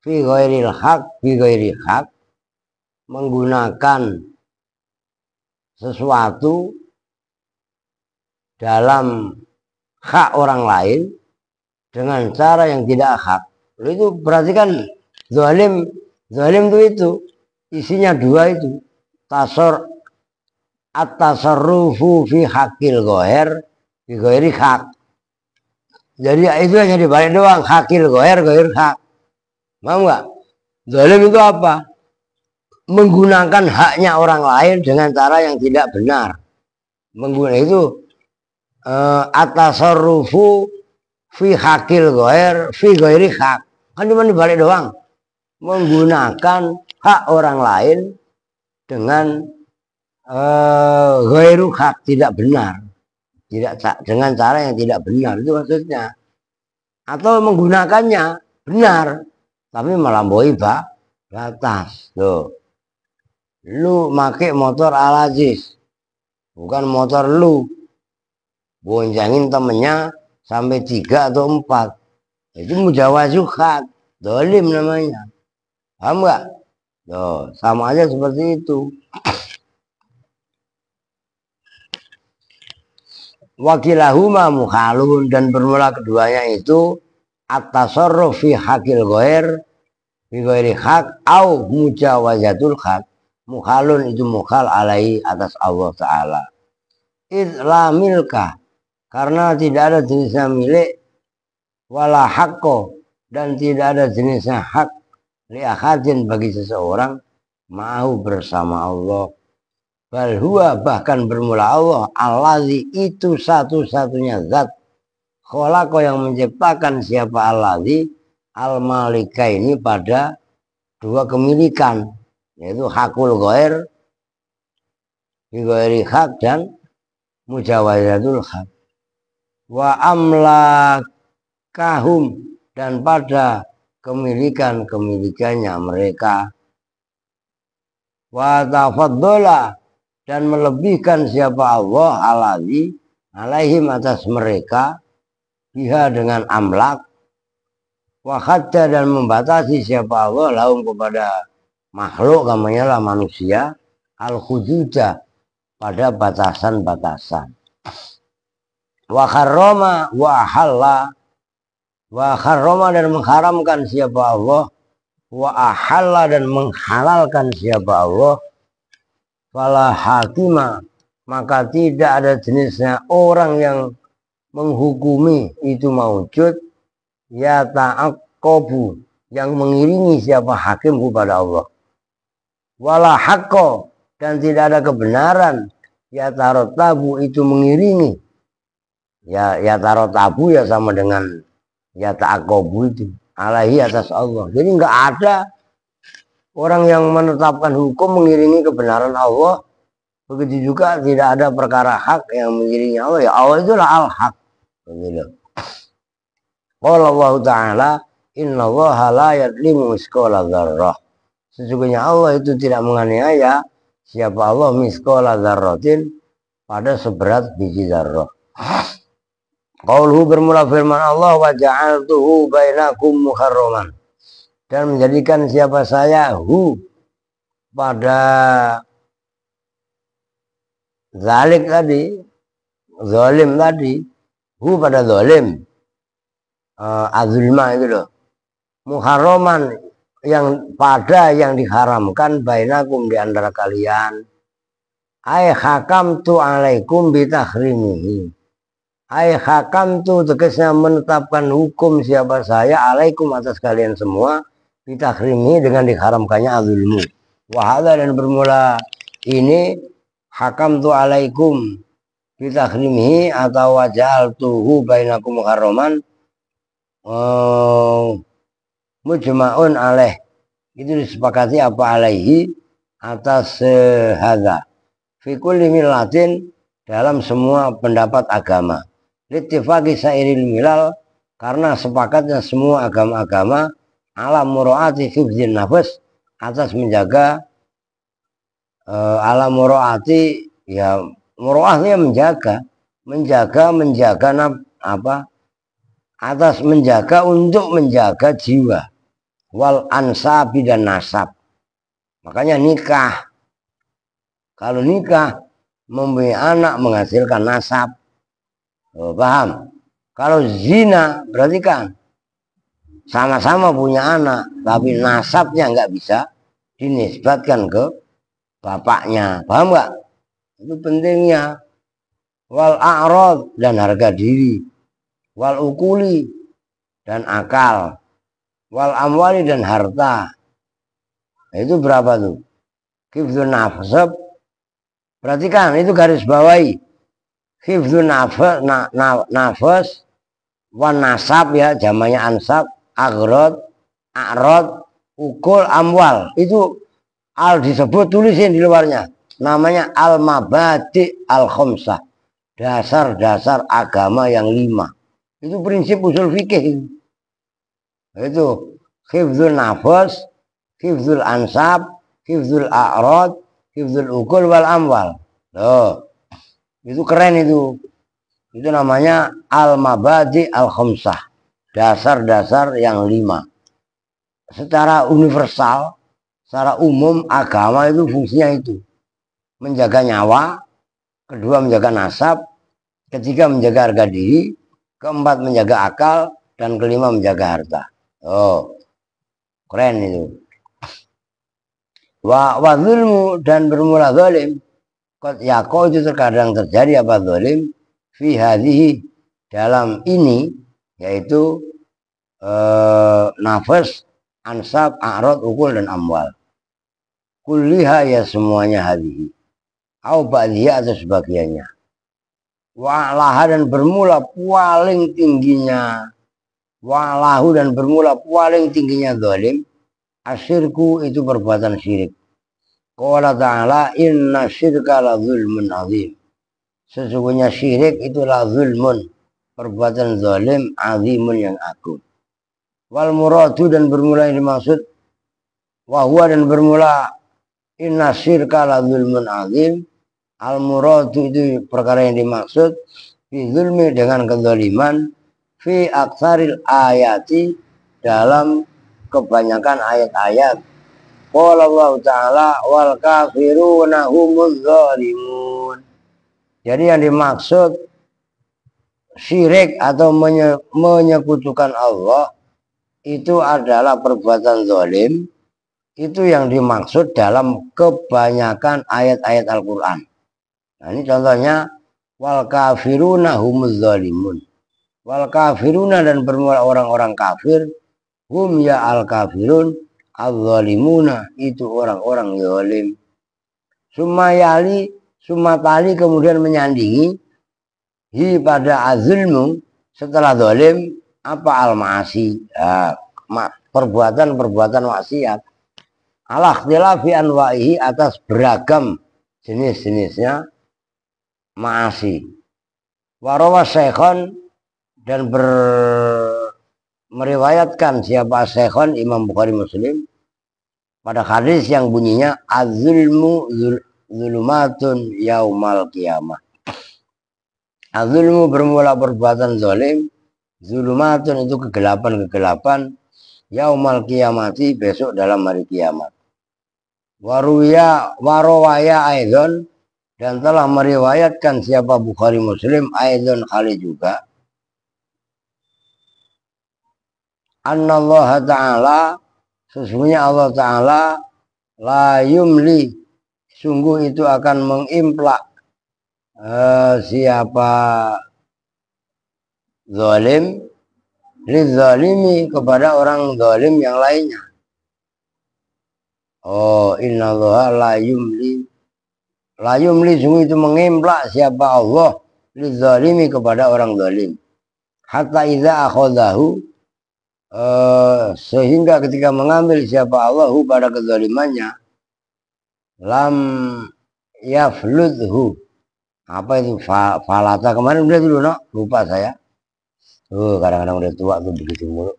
fi ghairil haq, fi ghairi haq, menggunakan sesuatu dalam hak orang lain dengan cara yang tidak hak. Itu berarti kan zalim itu isinya dua itu, at-tasarrufu fi hakil ghair fi ghairi hak. Jadi itu hanya dibalik doang, hakil ghair hak. Mau nggak? Zalim itu apa? Menggunakan haknya orang lain dengan cara yang tidak benar. Menggunakan itu at-tasarrufu fi hakil ghair fi ghairi hak. Kan cuma dibalik doang. Menggunakan hak orang lain dengan ghairu hak, tidak benar. Tidak, dengan cara yang tidak benar, itu maksudnya. Atau menggunakannya benar tapi melampaui batas. Loh. Lu make motor Al-Aziz, bukan motor lu. Boncengin temennya sampai 3 atau 4. Itu mujawazuhat, dolim namanya. Paham nggak? Loh, sama aja seperti itu. Wakilahuma mukhalun, dan bermula keduanya itu at-tasarruf fi hakil ghair fi ghairi hak au mujawazatul hak. Mukhalun itu mukhal alaihi, atas Allah Ta'ala. Idlamilkah, karena tidak ada jenisnya milik, wala hakko, dan tidak ada jenisnya hak, li ahadin, bagi seseorang, mau bersama Allah. Bal huwa, bahkan bermula Allah, allazi, itu satu-satunya zat, khalaqa, yang menciptakan. Siapa allazi? al-malika ini pada dua kemilikan, yaitu hakul ghair, bighairi hak, dan mujawazatul hak. Wa amlakahum, dan pada kemilikannya mereka. Wa tafaddola, dan melebihkan siapa Allah alaihim atas mereka, biha dengan amlak. Wa khadda, dan membatasi siapa Allah lahum kepada makhluk, namanya lah manusia, al-hududa, pada batasan-batasan. Wa kharrama wa ahalla, wa kharrama, dan mengharamkan siapa Allah, wa ahalla, dan menghalalkan siapa Allah, fala hakima, maka tidak ada jenisnya orang yang menghukumi itu maujud, ya ta'aqqabu, yang mengiringi siapa hakim kepada Allah, wala haqqo, dan tidak ada kebenaran, ya tarotabu, itu mengiringi, ya tarotabu ya sama dengan ya ta'aqqabu itu, alaihi, atas Allah. Jadi nggak ada orang yang menetapkan hukum mengiringi kebenaran Allah. Begitu juga tidak ada perkara hak yang mengiringi Allah. Ya Allah itulah al-haq. Begitu. Qala Allah Ta'ala, inna Allah la yadlimu misqala dzarrah. Sesungguhnya Allah itu tidak menganiaya siapa Allah misqala dzarratin, pada seberat biji dzarrah. Qauluhu, bermula firman Allah, wa ja'altuhu bainakum muharraman, dan menjadikan siapa saya pada zalik tadi, zalim tadi, pada zalim, azulma itu loh, muharraman, yang diharamkan, bainakum, di antara kalian, ay hakamtu alaikum bitakhrimihi, ay hakamtu, tegasnya menetapkan hukum siapa saya, alaikum, atas kalian semua, bitakhrimihi, dengan diharamkannya azulmu. Wahada, dan bermula ini, hakamtu alaikum bitakhrimihi, atau waja'altuhu bainakum muharraman, mujma'un alaih, itu disepakati apa alaihi, atas hadza, fi kulli millatin, dalam semua pendapat agama, littifaqi sairil milal, karena sepakatnya semua agama-agama, ala muraati hifdzin nafas, atas menjaga, ala muraati, ya muraatnya menjaga apa, atas menjaga, untuk menjaga jiwa, wal ansabi, dan nasab. Makanya nikah, kalau nikah mempunyai anak menghasilkan nasab. Paham? Kalau zina berarti kan sama-sama punya anak, tapi nasabnya nggak bisa dinisbatkan ke bapaknya. Paham nggak? Itu pentingnya. Wal a'rad, dan harga diri, wal ukuli, dan akal, wal amwali, dan harta. Itu berapa tuh? Hifdzun nafsab, perhatikan itu garis bawahi, hifdzun nafas, wan nasab, ya jamannya ansab, agrod, a'rad, ukul, amwal. Itu al disebut, tulisin di luarnya, namanya al mabadi al khamsah, dasar-dasar agama yang 5. Itu prinsip usul fikih. Itu hifdzul nafas, hifdzul ansab, hifdzul a'rad, hifdzul ukul, wal amwal. Loh, itu keren itu. Itu namanya al mabadi al khamsah, dasar-dasar yang 5. Secara universal, secara umum, agama itu fungsinya itu menjaga nyawa, kedua menjaga nasab, ketiga menjaga harga diri, keempat menjaga akal, dan kelima menjaga harta. Oh, keren itu. Wa zulmu, dan bermula zalim, qad yaqau, itu terkadang terjadi apa zalim, fi hadhihi, dalam ini, yaitu nafas, ansab, a'rad, ukul, dan amwal. Kulliha, ya semuanya hadhihi, au ba'dhiha, atau sebagiannya. Wa'laha, dan bermula paling tingginya walahu dan bermula paling tingginya zalim, asyirku itu perbuatan syirik. Qala ta'ala inna syirka la zulmun azim. Sesungguhnya syirik itulah zulmun, perbuatan zalim azimun yang agung. Wal muradu dan bermula yang dimaksud wahwa dan bermula inna syirka la zulmun azim. Al muradu itu perkara yang dimaksud fi zulmi dengan kezaliman fi aksaril ayati dalam kebanyakan ayat-ayat. Qala Allah Ta'ala wal kafiruna humuz zalimun. Jadi yang dimaksud syirik atau menyekutukan Allah itu adalah perbuatan zalim. Itu yang dimaksud dalam kebanyakan ayat-ayat Al-Quran. Nah, ini contohnya wal kafiruna humuz zalimun. Wal kafiruna dan bermula orang-orang kafir, hum ya al kafirun, al-zalimuna itu orang-orang zalim. Sumatali kemudian menyandingi hi pada azulmu setelah zalim apa al-ma'asi, perbuatan-perbuatan maksiat. Ala ikhtilafi anwa'ihi atas beragam jenis-jenisnya ma'asi. Warawa syekhon dan meriwayatkan siapa syekhon Imam Bukhari Muslim pada hadis yang bunyinya az-zulmu zulumatun yaumal qiyamah. Az-zulmu bermula perbuatan zalim, zulumatun itu kegelapan-kegelapan, yaumal qiyamati besok dalam hari kiamat. Warawaya aidon dan telah meriwayatkan siapa Bukhari Muslim aidon kali juga annallaha ta'ala sesungguhnya Allah Ta'ala la yumli sungguh itu akan mengimplak siapa zalim lizalimi kepada orang zalim yang lainnya. Oh innallaha la yumli sungguh itu mengimplak siapa Allah lizalimi kepada orang zalim hatta idza akhadahu sehingga ketika mengambil siapa Allahu pada kezalimannya lam yafludhu apa itu falata kemarin udah dulu no? Lupa saya kadang-kadang udah tua tuh begitu mulu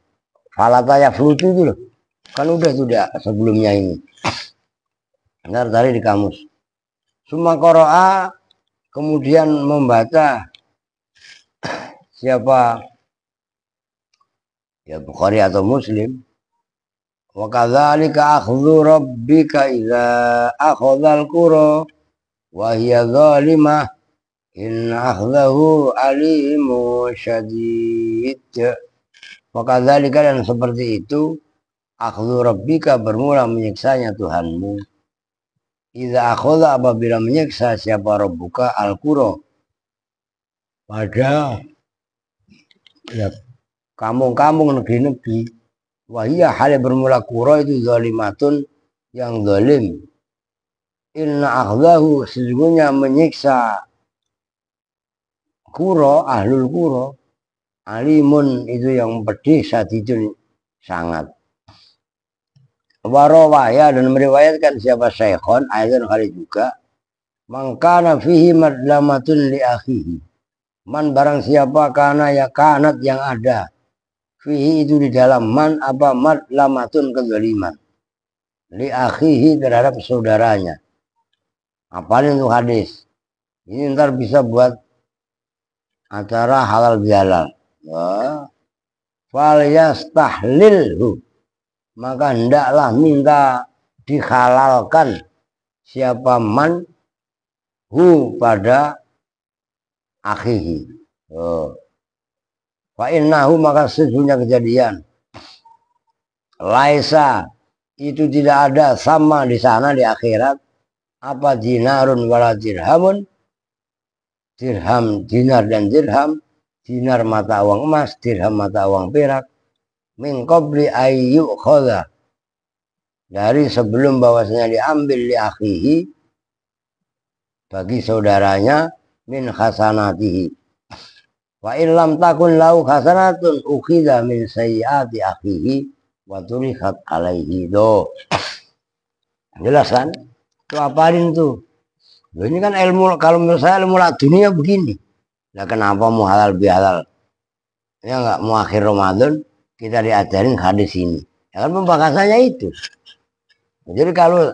falata yafludu itu loh kan udah sebelumnya ini ntar tadi di kamus summa qara'a kemudian membaca siapa ya Bukhari atau Muslim wa kadzalika akhdhu rabbika idza akhadhal qura wa hiya zalimah inna akhdahu alimu syadid. Wa kadzalika dan seperti itu akhdhu rabbika bermula menyiksanya Tuhanmu idza akhadha apabila menyiksa siapa rabbuka al-qura pada ya kampung-kampung negeri-negeri wahia hal bermula kura itu zalimatun yang zalim inna akhdahu sesungguhnya menyiksa kura ahlul kura alimun itu yang pedih sadidun sangat. Warawaya dan meriwayatkan siapa syekhon ayatun kali juga mangkana fihi madlamatun li akhihi man barang siapa kana ya kanat yang ada fihi itu di dalam man apa madlamatun kezaliman li akhihi terhadap saudaranya. Apalin itu hadis ini ntar bisa buat acara halal bihalal. Fal yastahlilhu maka hendaklah minta dihalalkan siapa man hu pada akhihi. Fa innahu maka sesungguhnya kejadian laisa itu tidak ada sama di sana di akhirat apa dinarun wala dirhamun dirham dinar dan dirham dinar mata uang emas dirham mata uang perak min qabli ayyu khadha dari sebelum bahwasanya diambil li akhihi bagi saudaranya min hasanatihi Wa illam takun lahu hasanatun ukhidha min sayyiati akhihi wa tulihat alaihi. Do. Jelas kan? Itu apalin tuh. Loh, ini kan ilmu, kalau menurut saya ilmu dunia begini. Nah, kenapa mau halal bihalal? Ya nggak, mau akhir Ramadan kita diajarin hadis ini. Ya kan pembahasannya itu. Jadi kalau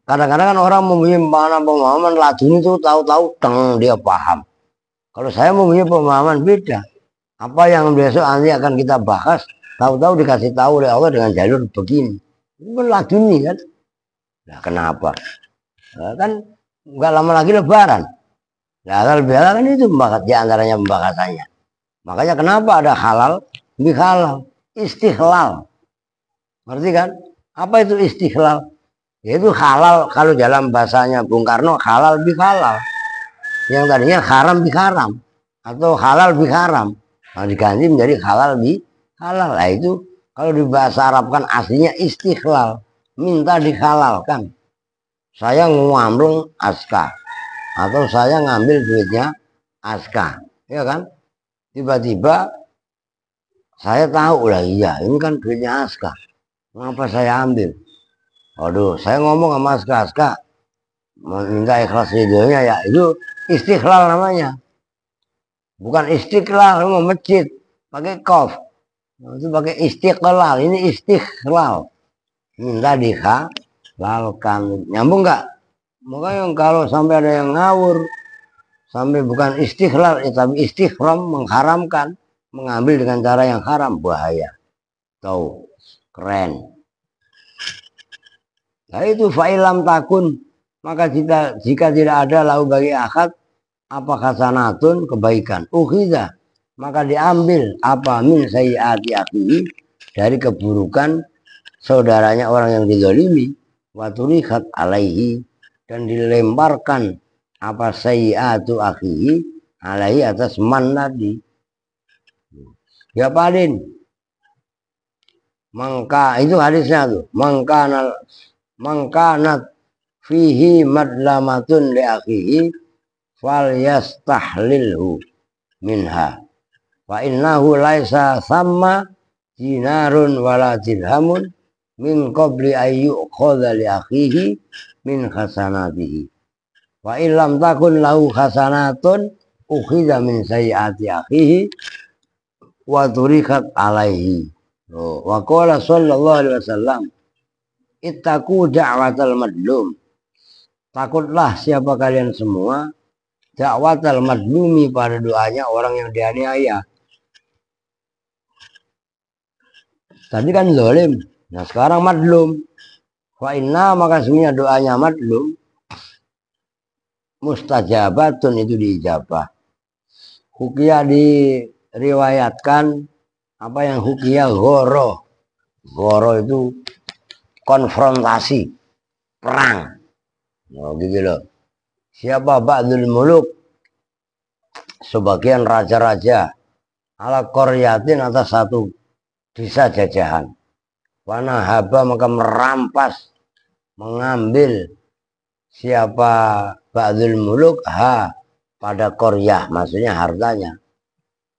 kadang-kadang kan orang mempunyai pemahaman laduni itu tahu-tahu teng dia paham. Kalau saya mempunyai pemahaman beda. Apa yang besok nanti akan kita bahas, tahu-tahu dikasih tahu oleh Allah dengan jalur begini. Itu kan laduni kan. Nah, kenapa? Nah, kan nggak lama lagi Lebaran. Nah, halal bihalal kan itu di antaranya pembahasannya. Makanya kenapa ada halal bihalal, istighlal. Ngerti kan? Apa itu istighlal? Yaitu halal, kalau dalam bahasanya Bung Karno halal bihalal. Yang tadinya haram biharam atau halal biharam. Nah, diganti menjadi halal bihalal. Nah, itu kalau di bahasa Arab kan aslinya istighlal, minta dihalalkan. Saya ngambil aska atau saya ngambil duitnya aska, ya kan? Tiba-tiba saya tahu lah, iya ini kan duitnya aska, mengapa saya ambil? Waduh, saya ngomong sama aska minta ikhlas ridhonya, ya itu istighlal namanya, bukan istiqlal. Mau masjid pakai kof, itu pakai istiqlal, ini istighlal, minta dihalalkan. Nyambung nggak? Makanya kalau sampai ada yang ngawur, sampai bukan istighlal, tapi istighram, mengharamkan, mengambil dengan cara yang haram, bahaya. Tahu, keren. Nah itu fa'ilam takun, maka jika tidak ada lahu bagi akad apa hasanatun, kebaikan, ukhidha, maka diambil apa min sayyiati akhihi, dari keburukan saudaranya orang yang dizalimi, wa tulihat alaihi, dan dilemparkan apa sayyiatu akhihi alaihi, atas man tadi. Ya palin, mangka itu hadisnya tuh, mangkanat fihi madlamatun li akhihi fal yastahlilhu minha wa innahu laisa samma dinarun wala dirhamun min qabli ayyu khadha li akhihi min hasanatihi wa illam takun lahu hasanatun ukhidha min sayyiati akhihi wa turikat alaihi. Wa qala sallallahu alaihi wasallam, ittaqu da'watal madlum, takutlah siapa kalian semua da'watal madlumi, pada doanya orang yang dianiaya. Tadi kan zalim, nah sekarang madlum. Fa inna, maka sebenarnya doanya madlum mustajabatun, itu diijabah. Hukiyah diriwayatkan, apa yang hukiyah goro. Goro itu konfrontasi, perang. Oh, gitu loh. Siapa ba'dul muluk, sebagian raja-raja, ala koryatin, atas satu desa jajahan. Wana haba, maka merampas, mengambil siapa ba'dul muluk ha, pada koryah, maksudnya hartanya.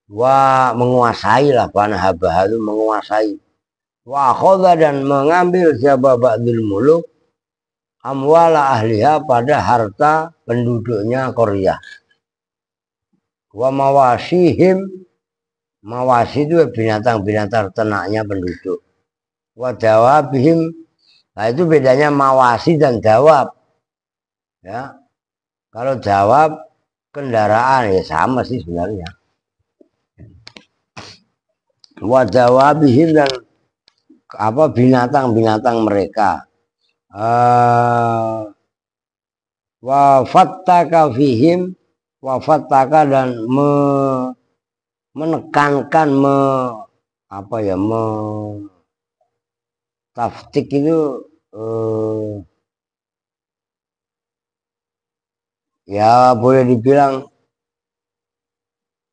Wa, menguasai lah, wana haba itu menguasai. Wa khoda, dan mengambil siapa ba'dul muluk amwala ahliha, pada harta penduduknya koryah. Wa mawasihim, mawasi itu binatang-binatang ternaknya penduduk. Wa dawabihim, nah itu bedanya mawasi dan dawab. Ya, kalau dawab kendaraan, ya sama sih sebenarnya. Wa dawabihim, dan apa binatang-binatang mereka. Wa fattaka fihim, wa fattaka, dan menekankan, apa ya, taftik itu ya boleh dibilang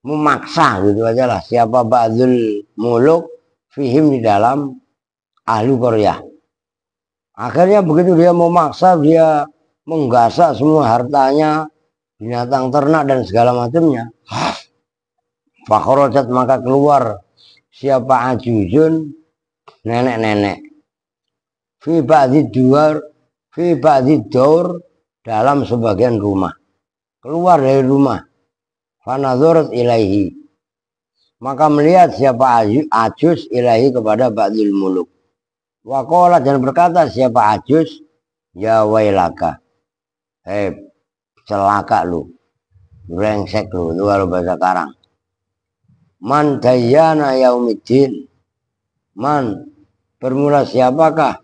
memaksa gitu aja lah. Siapa ba'dul muluk fihim, di dalam ahli Korea. Akhirnya begitu dia memaksa, dia menggasak semua hartanya, binatang ternak dan segala macamnya. Fakhrajat maka keluar siapa ajuzun nenek-nenek. Fi ba'did daur dalam sebagian rumah. Keluar dari rumah. Fanadzarat ilaihi. Maka melihat siapa ajuz ilaihi kepada ba'dil muluk. Waqala dan berkata siapa ajuz, ya wailaka. Celaka lu. Brengsek lu. Itu kalau bahasa Karang. Man dayyana yaumiddin. Man bermula siapakah?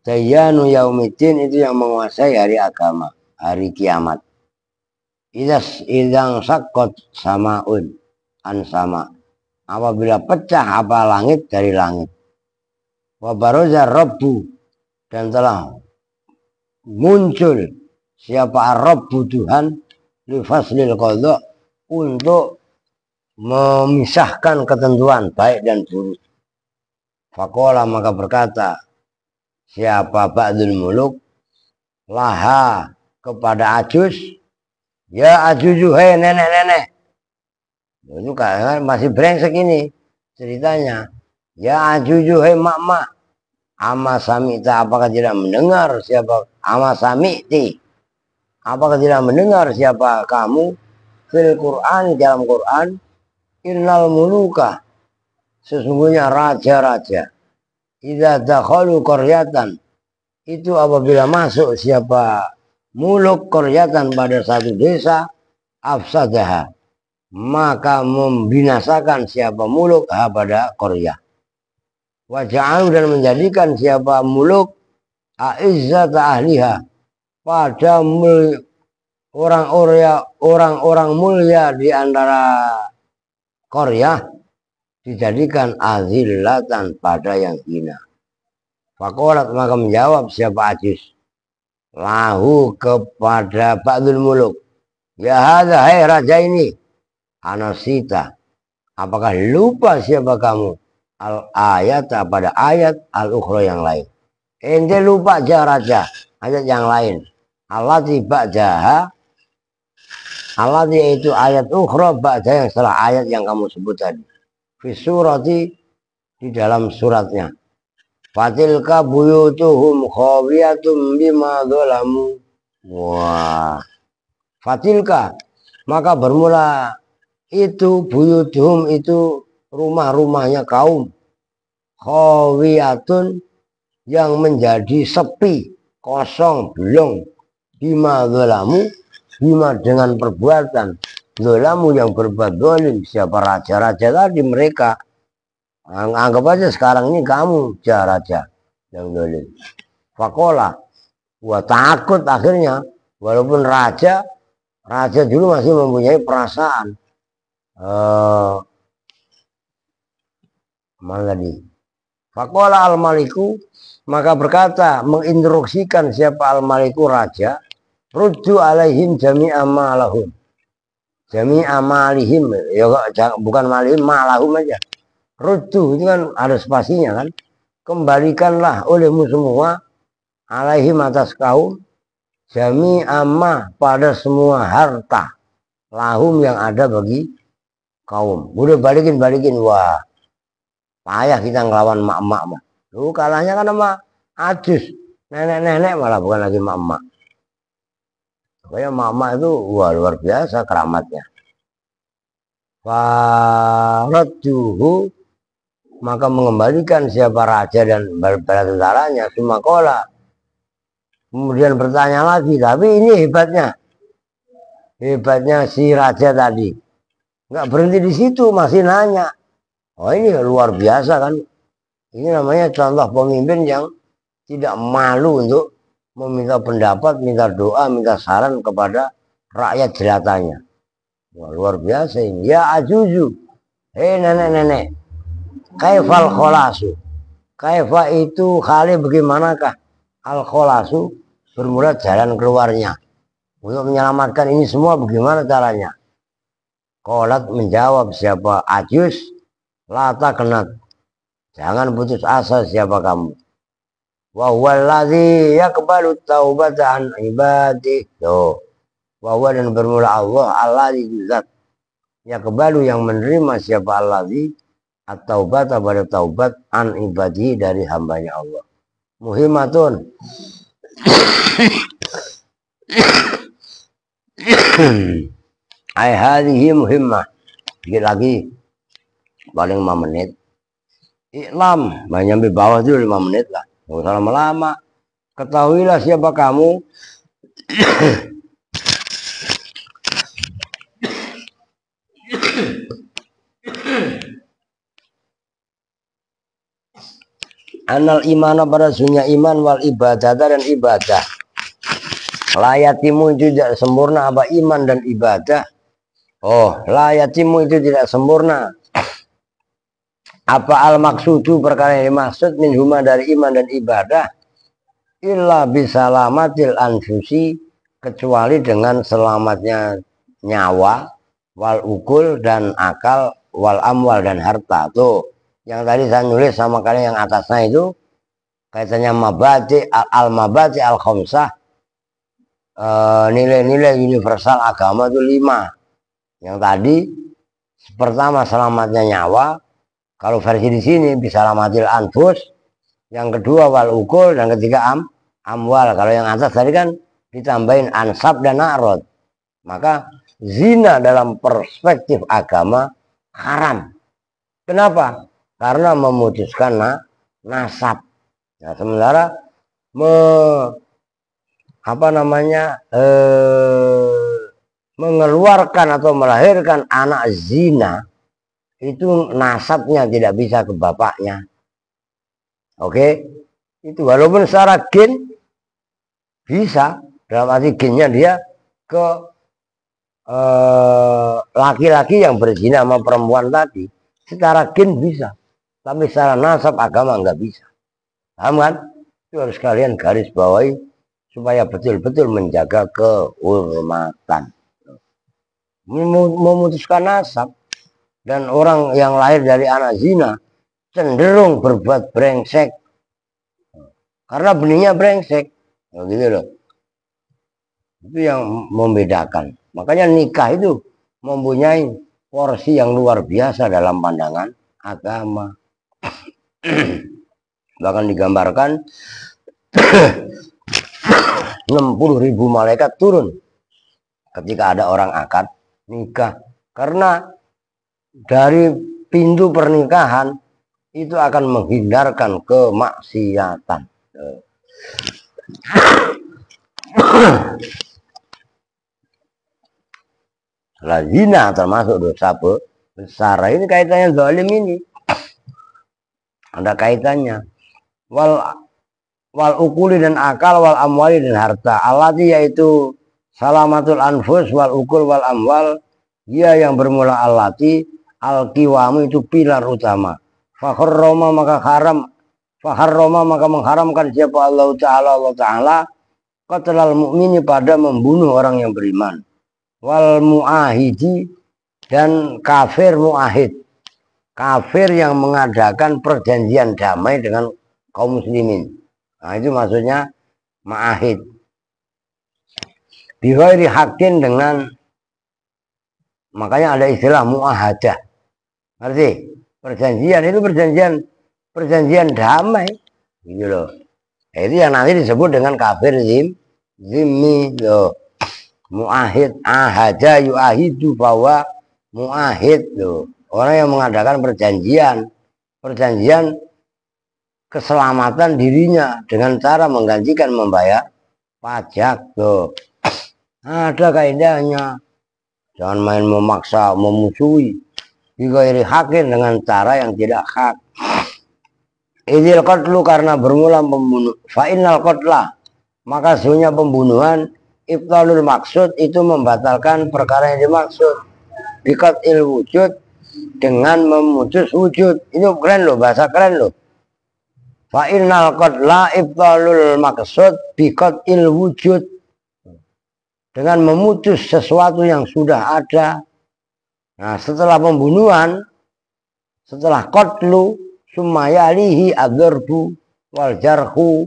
Dayyanu yaumiddin itu yang menguasai hari agama, hari kiamat. Idang sakot samaun an sama. Apabila pecah apa langit dari langit. Wa baroza rabbu dan telah muncul siapa rabbu Tuhan li faslil qadha untuk memisahkan ketentuan baik dan buruk. Faqala maka berkata siapa ba'dul muluk laha kepada ajuz, ya ajuzu hei nenek-nenek. Itu kan masih brengsek ini ceritanya. Ya ajuzu hei mak-mak. Ama samita apakah tidak mendengar siapa ama samiti? Apakah tidak mendengar siapa kamu fil Quran dalam Quran? Innal muluka sesungguhnya raja-raja idza dakhalu qaryatan itu apabila masuk siapa muluk qaryatan pada satu desa afsadaha maka membinasakan siapa muluk pada qaryah wa ja'alu dan menjadikan siapa muluk aizzata ahliha pada orang-orang mulia di antara qaryah dijadikan azillatan pada yang hina. Fakolat maka menjawab siapa ajuz lahu kepada ba'dul muluk, ya hadza hai raja ini anasita apakah lupa siapa kamu al ayat pada ayat al ukhra yang lain. Ente lupa aja raja ayat yang lain. Allati ba'daha allati itu ayat ukhra ba'da yang setelah ayat yang kamu sebut tadi. Fi surati di dalam suratnya. Fatilka buyutuhum khawiyatum bima dzalamu. Wah. Fatilka maka bermula itu buyutuhum itu rumah-rumahnya kaum khawiyatun yang menjadi sepi, kosong, belum bima dzalamu bima dengan perbuatan dzalamu yang berbuat zalim siapa raja-raja tadi mereka. Anggap aja sekarang ini kamu raja yang zalim. Fakola gua takut akhirnya walaupun raja dulu masih mempunyai perasaan mana tadi. Fakola al-maliku maka berkata menginstruksikan siapa al-maliku raja ruddu alaihim jami'a ma'lahum jami'a ma'lihim ya bukan malihim ma'lahum aja. Ruddu itu kan ada spasinya kan. Kembalikanlah olehmu semua alaihim atas kaum jami'a ma pada semua harta lahum yang ada bagi kaum. Udah balikin wah payah kita ngelawan mak-mak mah. Lu kalahnya kan sama ajus nenek-nenek malah bukan lagi mak-mak. Pokoknya mak-mak itu wah luar biasa keramatnya. Faradduhu maka mengembalikan siapa raja dan bala tentaranya sumakola kemudian bertanya lagi tapi ini hebatnya si raja tadi nggak berhenti di situ masih nanya. Oh ini luar biasa kan, ini namanya contoh pemimpin yang tidak malu untuk meminta pendapat, minta doa, minta saran kepada rakyat jelatanya. Wah, luar biasa ini. Ya ajuzu, hei nenek-nenek, kaifal kholasu, kaifa itu kali bagaimanakah al kholasu bermula jalan keluarnya untuk menyelamatkan ini semua bagaimana caranya? Qolat menjawab siapa ajuz lata kenat jangan putus asa siapa kamu. Wa huwallazi yaqbalu taubata an ibadihi. Wa huwa dan bermula Allah allazi zat ya kebalu yang menerima siapa alladzi at-taubat pada taubat an ibadihi dari hambanya Allah. Muhimmatun. Ai hadhihi muhimmah. Dikit lagi paling 5 menit. Iklam, nyampe bawah itu 5 menit lah. Nggak usah lama-lama. Ketahuilah siapa kamu. Anal imana pada sunya iman wal ibadah dan ibadah. Layatimu itu tidak sempurna apa iman dan ibadah. Oh, layatimu itu tidak sempurna. Apa al maksudu perkara yang dimaksud min huma dari iman dan ibadah. Illa bisalamatil anfusi, kecuali dengan selamatnya nyawa, wal ukul dan akal, wal amwal dan harta. Tuh, yang tadi saya nulis sama kalian yang atasnya itu kaitannya mabati al-mabati al-khamsah, nilai-nilai universal agama itu 5. Yang tadi pertama selamatnya nyawa, kalau versi di sini bisa selamatil anfus, yang kedua wal ukul, dan ketiga amwal. Kalau yang atas tadi kan ditambahin ansab dan na'rod. Maka zina dalam perspektif agama haram. Kenapa? Karena memutuskan nasab. Nah, sementara mengeluarkan atau melahirkan anak zina itu nasabnya tidak bisa ke bapaknya. Oke, itu walaupun secara gen bisa, dalam arti gennya dia ke laki-laki yang berzina sama perempuan tadi, secara gen bisa, tapi secara nasab agama nggak bisa. Paham kan? Itu harus kalian garis bawahi supaya betul-betul menjaga kehormatan. Memutuskan nasab, dan orang yang lahir dari anak zina cenderung berbuat brengsek karena benihnya brengsek, gitu loh. Itu yang membedakan. Makanya nikah itu mempunyai porsi yang luar biasa dalam pandangan agama. Bahkan digambarkan 60.000 malaikat turun ketika ada orang akad nikah, karena dari pintu pernikahan itu akan menghindarkan kemaksiatan. Zina termasuk dosa besar. Ini kaitannya zalim ini. Ada kaitannya. Wal ukuli dan akal, wal amwali dan harta. Allati yaitu salamatul anfus, wal ukul wal amwal. Dia yang bermula allati, al kiwamu itu pilar utama. Fakharroma maka haram. Fakharroma maka mengharamkan siapa Allah Ta'ala qatlal mu'mini pada membunuh orang yang beriman. Wal mu'ahidi dan kafir mu'ahid. Kafir yang mengadakan perjanjian damai dengan kaum muslimin. Nah, itu maksudnya ma'ahid. Bighairi haqqin, dengan, makanya ada istilah mu'ahadah. Ngerti? Perjanjian itu perjanjian damai. Gitu loh. Itu yang nanti disebut dengan kafir zimmi loh. Mu'ahid, ahada yu'ahidu bahwa mu'ahid loh. Orang yang mengadakan perjanjian keselamatan dirinya dengan cara menggantikan membayar pajak loh. Ada kaidahnya. Jangan main memaksa, memusuhi. Bighairi haqqin, dengan cara yang tidak hak. Idil qatlu, karena bermula pembunuh. Fa'innal qatla, maka sesungguhnya pembunuhan ibtalul maksud itu membatalkan perkara yang dimaksud. Biqatil wujud, dengan memutus wujud. Ini keren loh, bahasa keren loh. Fa'innal qatla ibtalul maksud biqatil wujud, dengan memutus sesuatu yang sudah ada. Nah, setelah pembunuhan, setelah qatlu, sumayalihi ad-darbu wal jarhu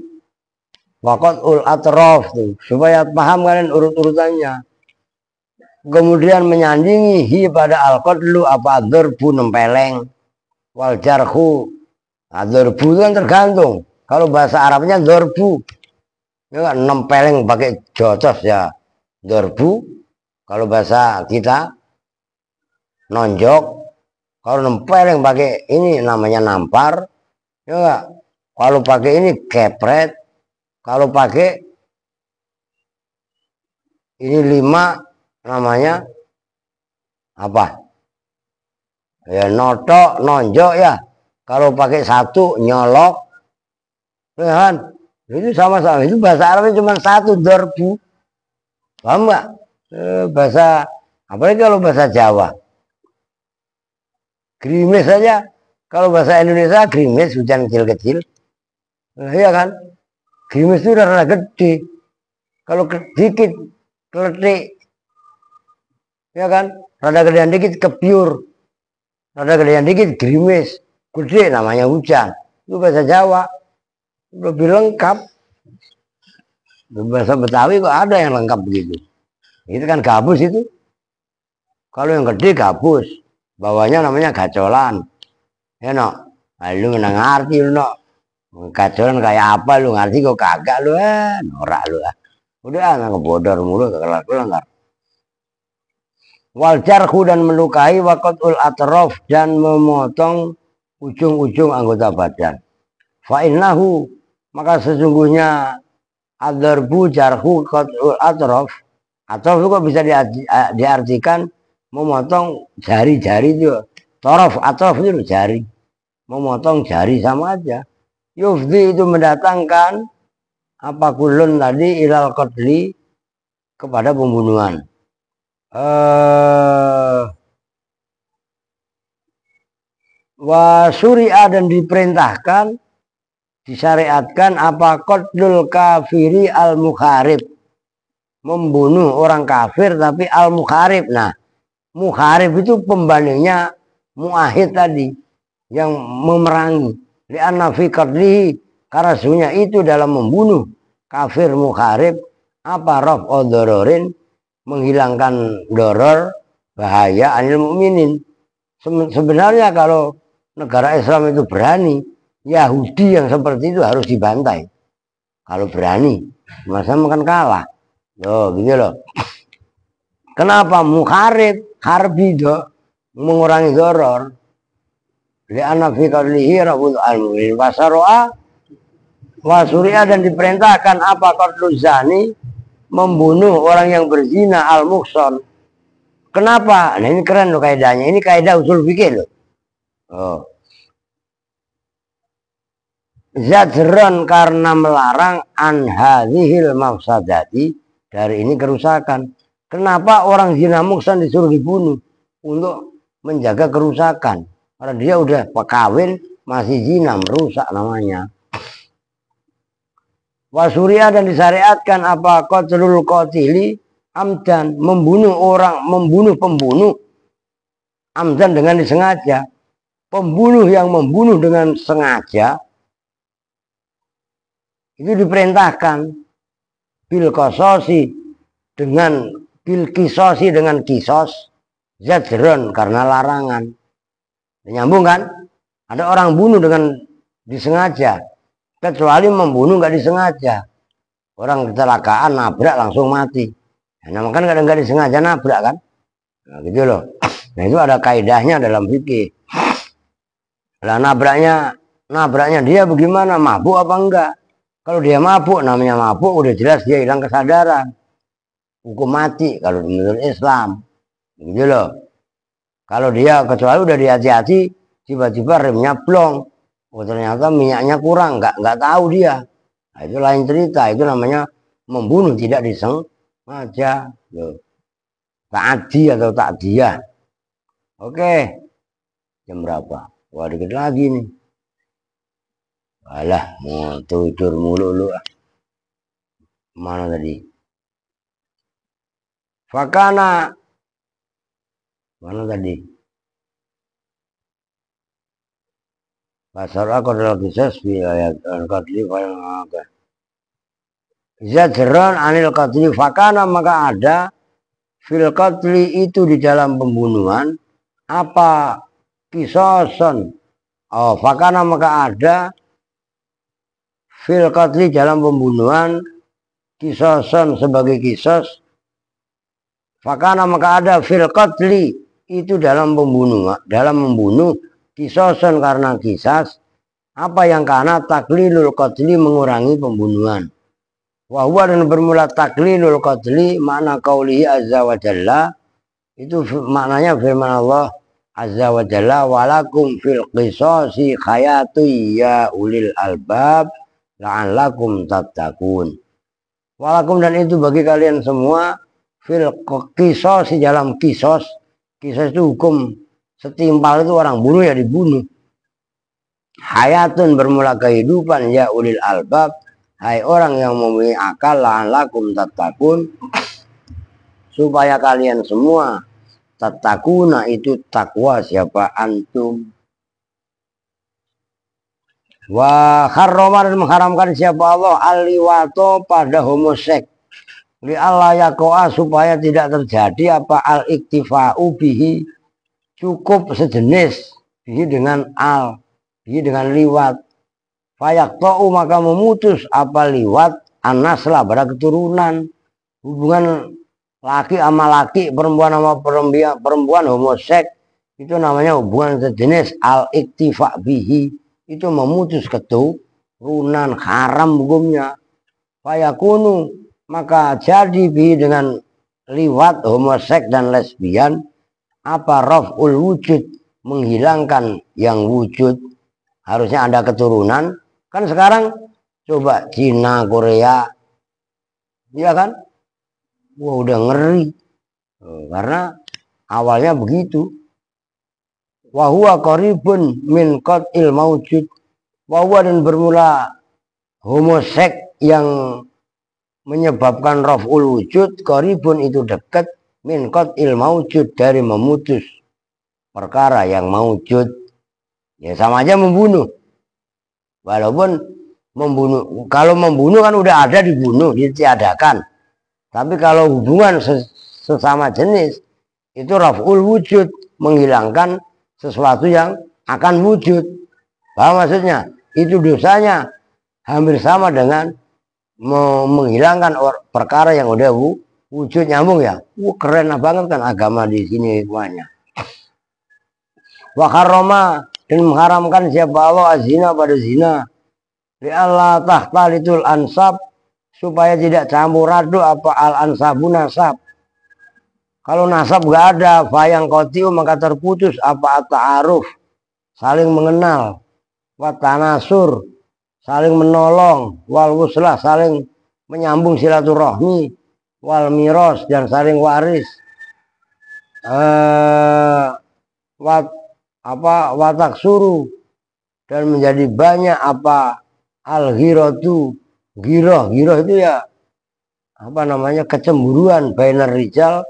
wa qat'ul atraf, supaya paham kalian urut-urutannya. kemudian menyandingi hi pada al-qatlu apa dzarbu nempeleng wal jarhu. Nah, dzarbu itu kan tergantung. Kalau bahasa Arabnya dzarbu, ya kan nempeleng pakai jotos ya dzarbu. Kalau bahasa kita nonjok, kalau nempeleng pakai ini namanya nampar, ya enggak. Kalau pakai ini kepret, kalau pakai ini 5 namanya apa? Ya notok, nonjok ya. Kalau pakai 1 nyolok, ya kan? Itu sama-sama. Itu bahasa Arabnya cuma 1 dorbu. Paham nggak? Bahasa apalagi kalau bahasa Jawa. Gerimis saja. Kalau bahasa Indonesia gerimis hujan kecil-kecil. Nah, iya kan? Gerimis itu udah rada gede. Kalau dikit keletik, ya kan? Rada gedean dikit kepiur. Rada gedean dikit gerimis. Gede namanya hujan. Itu bahasa Jawa. Lebih lengkap. Bahasa Betawi kok ada yang lengkap begitu. Itu kan gabus itu. Kalau yang gede gabus. Bawahnya namanya gacolan. Ya no. Nah, lu ngerti lu no. Gacolan kayak apa lu ngerti kok kagak lu norak lu udah nggak bodor mulu kelar. Wal jarhu dan melukai waqatul atrof dan memotong ujung-ujung anggota badan. Fa innahu maka sesungguhnya ad-darbu jarhu qatul atrof itu kok bisa diartikan memotong jari-jari itu. Atrof itu jari. Memotong jari sama aja. Yufdi itu mendatangkan apa kulun tadi ilal qatli kepada pembunuhan. Wa syuri'a dan diperintahkan disyariatkan apa qatlul kafiri al mukharib, membunuh orang kafir tapi al mukharib. Nah, mukharib itu pembandingnya muahid tadi yang memerangi. Li'anna fi qatlihi karena sesungguhnya itu dalam membunuh kafir mukharib apa raf'u dororin menghilangkan doror bahaya anil mukminin. Sebenarnya kalau negara Islam itu berani, Yahudi yang seperti itu harus dibantai. Kalau berani, masa makan kalah. Loh, gitu loh. Kenapa mukharib, harbi do mengurangi doror? Li'anna fi qatlihi rabbul alamin wasaroa wasuria dan diperintahkan apa qatlu zani membunuh orang yang berzina al muhson. Kenapa? Nah ini keren loh kaidahnya. Ini kaidah usul fikih loh. Oh. Zajran karena melarang an hadhil mafsadati dari ini kerusakan. Kenapa orang zina muhson disuruh dibunuh? Untuk menjaga kerusakan. Karena dia udah kawin masih zina, merusak namanya. Wasuria dan disyariatkan apa qatlul qatili amdan membunuh orang, membunuh pembunuh amdan dengan disengaja. Pembunuh yang membunuh dengan sengaja itu diperintahkan bil qasosi dengan bil kisosi dengan kisos zajron karena larangan. Nyambung kan? Ada orang bunuh dengan disengaja, kecuali membunuh nggak disengaja. Orang kecelakaan nabrak langsung mati. Nah, kan kadang nggak disengaja nabrak kan? Nah, gitu loh. Nah itu ada kaidahnya dalam fikih. Lah nabraknya dia bagaimana? Mabuk apa enggak? Kalau dia mabuk, namanya mabuk udah jelas dia hilang kesadaran. Hukum mati kalau menurut Islam. Gitu loh. Kalau dia kecuali udah dihati-hati, tiba-tiba remnya blong, oh ternyata minyaknya kurang, nggak tahu dia. Nah, itu lain cerita, itu namanya membunuh tidak disengaja. Ta'adi atau ta'diyah. Oke, jam berapa? Wah dikit lagi nih. Alah, mau tidur mulu lu. Mana tadi? Fakana. Mana tadi? Pasal aku adalah kisah ayat al-qatli Zajran anil qatli fakana maka ada fil qatli itu di dalam pembunuhan apa kisoson. Oh, fakana maka ada fil qatli dalam pembunuhan kisoson sebagai kisos. Fakana maka ada fil qatli itu dalam pembunuhan, dalam membunuh kisoson karena kisas. Apa yang karena taklilul qatli mengurangi pembunuhan. Wahwa dan bermula taklilul qatli makna qaulihi azza wa jalla itu maknanya firman Allah azza wa jalla walakum fil qisasi hayatu ya ulil albab la'allakum tattaqun. Walakum dan itu bagi kalian semua fil qisasi dalam kisos. Kisos itu hukum setimpal itu orang bunuh ya dibunuh. Hayatun bermula kehidupan ya ulil albab hai orang yang mempunyai akal la'allakum tattaqun supaya kalian semua tattaquna itu takwa siapa antum. Wa harrama dan mengharamkan siapa Allah al-liwato pada homoseks li Allah yakoa supaya tidak terjadi apa al-iktifa'u bihi cukup sejenis bihi dengan bihi dengan liwat. Fayaktau maka memutus apa liwat anaslah pada keturunan hubungan laki sama laki perempuan sama perempuan homoseks itu namanya hubungan sejenis al-iktifa bihi itu memutus keturunan haram hukumnya. Fayakunu maka jadi bihi dengan liwat homoseks dan lesbian apa raf'ul wujud menghilangkan yang wujud harusnya ada keturunan. Kan sekarang coba Cina, Korea, ya kan? Wah udah ngeri. Karena awalnya begitu. Wahuwa qaribun min qat'il maujud. Wahuwa dan bermula homoseks yang menyebabkan raf'ul wujud. Qaribun itu dekat min qat'il maujud dari memutus perkara yang maujud. Ya sama aja membunuh. Walaupun membunuh, kalau membunuh kan udah ada dibunuh, ditiadakan. Tapi kalau hubungan sesama jenis itu raf'ul wujud, menghilangkan sesuatu yang akan wujud. Paham maksudnya? Itu dosanya hampir sama dengan menghilangkan perkara yang udah wujud. Nyambung ya? Keren banget kan agama di sini hikmahnya. Wa harrama dan mengharamkan siapa Allah azina pada zina li Allah tahtalitul ansab supaya tidak campur aduk apa al ansabu nasab. Kalau nasab gak ada fayang kotiu maka terputus apa ta'aruf saling mengenal wa tanasur saling menolong wal wuslah saling menyambung silaturahmi wal miros dan saling waris watak suruh dan menjadi banyak apa al-ghiratu giroh itu ya apa namanya kecemburuan bainar rijal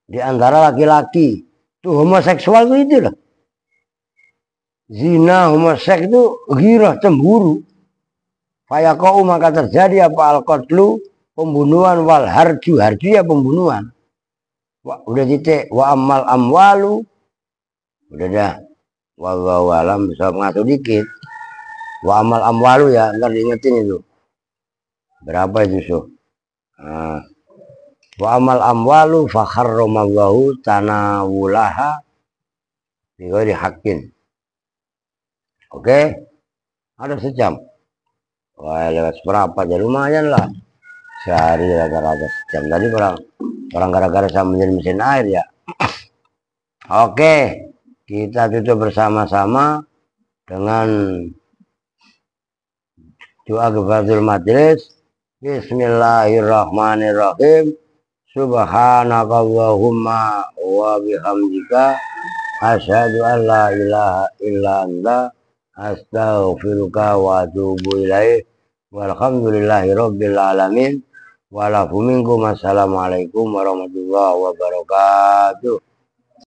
di antara laki-laki. Tuh homoseksual itu loh. Zina homoseks itu giroh cemburu. Fayaqau maka terjadi apa al-qatlu pembunuhan wal harju ya pembunuhan. Udah titik wa amal amwalu udah dah. Wallahu alam bisa ngatur dikit. Wa amal amwalu ya, ntar diingetin itu. Berapa itu so? Wa amal amwalu fa harramallahu tanawulaha bi ghairi haqqin. Oke. Ada sejam. Wah, lewat seberapa ya lumayan lah. Sehari rata-rata sejam. Tadi orang gara-gara saya menjadi mesin air ya. Oke. Kita tutup bersama-sama dengan doa kifaratul majlis. Bismillahirrahmanirrahim. Subhanakallahumma wa bihamdika asyhadu an la ilaha illa anta astaghfiruka wa atubu ilaik. Walhamdulillahi rabbil alamin. Walakum minkum assalamualaikum warahmatullahi wabarakatuh.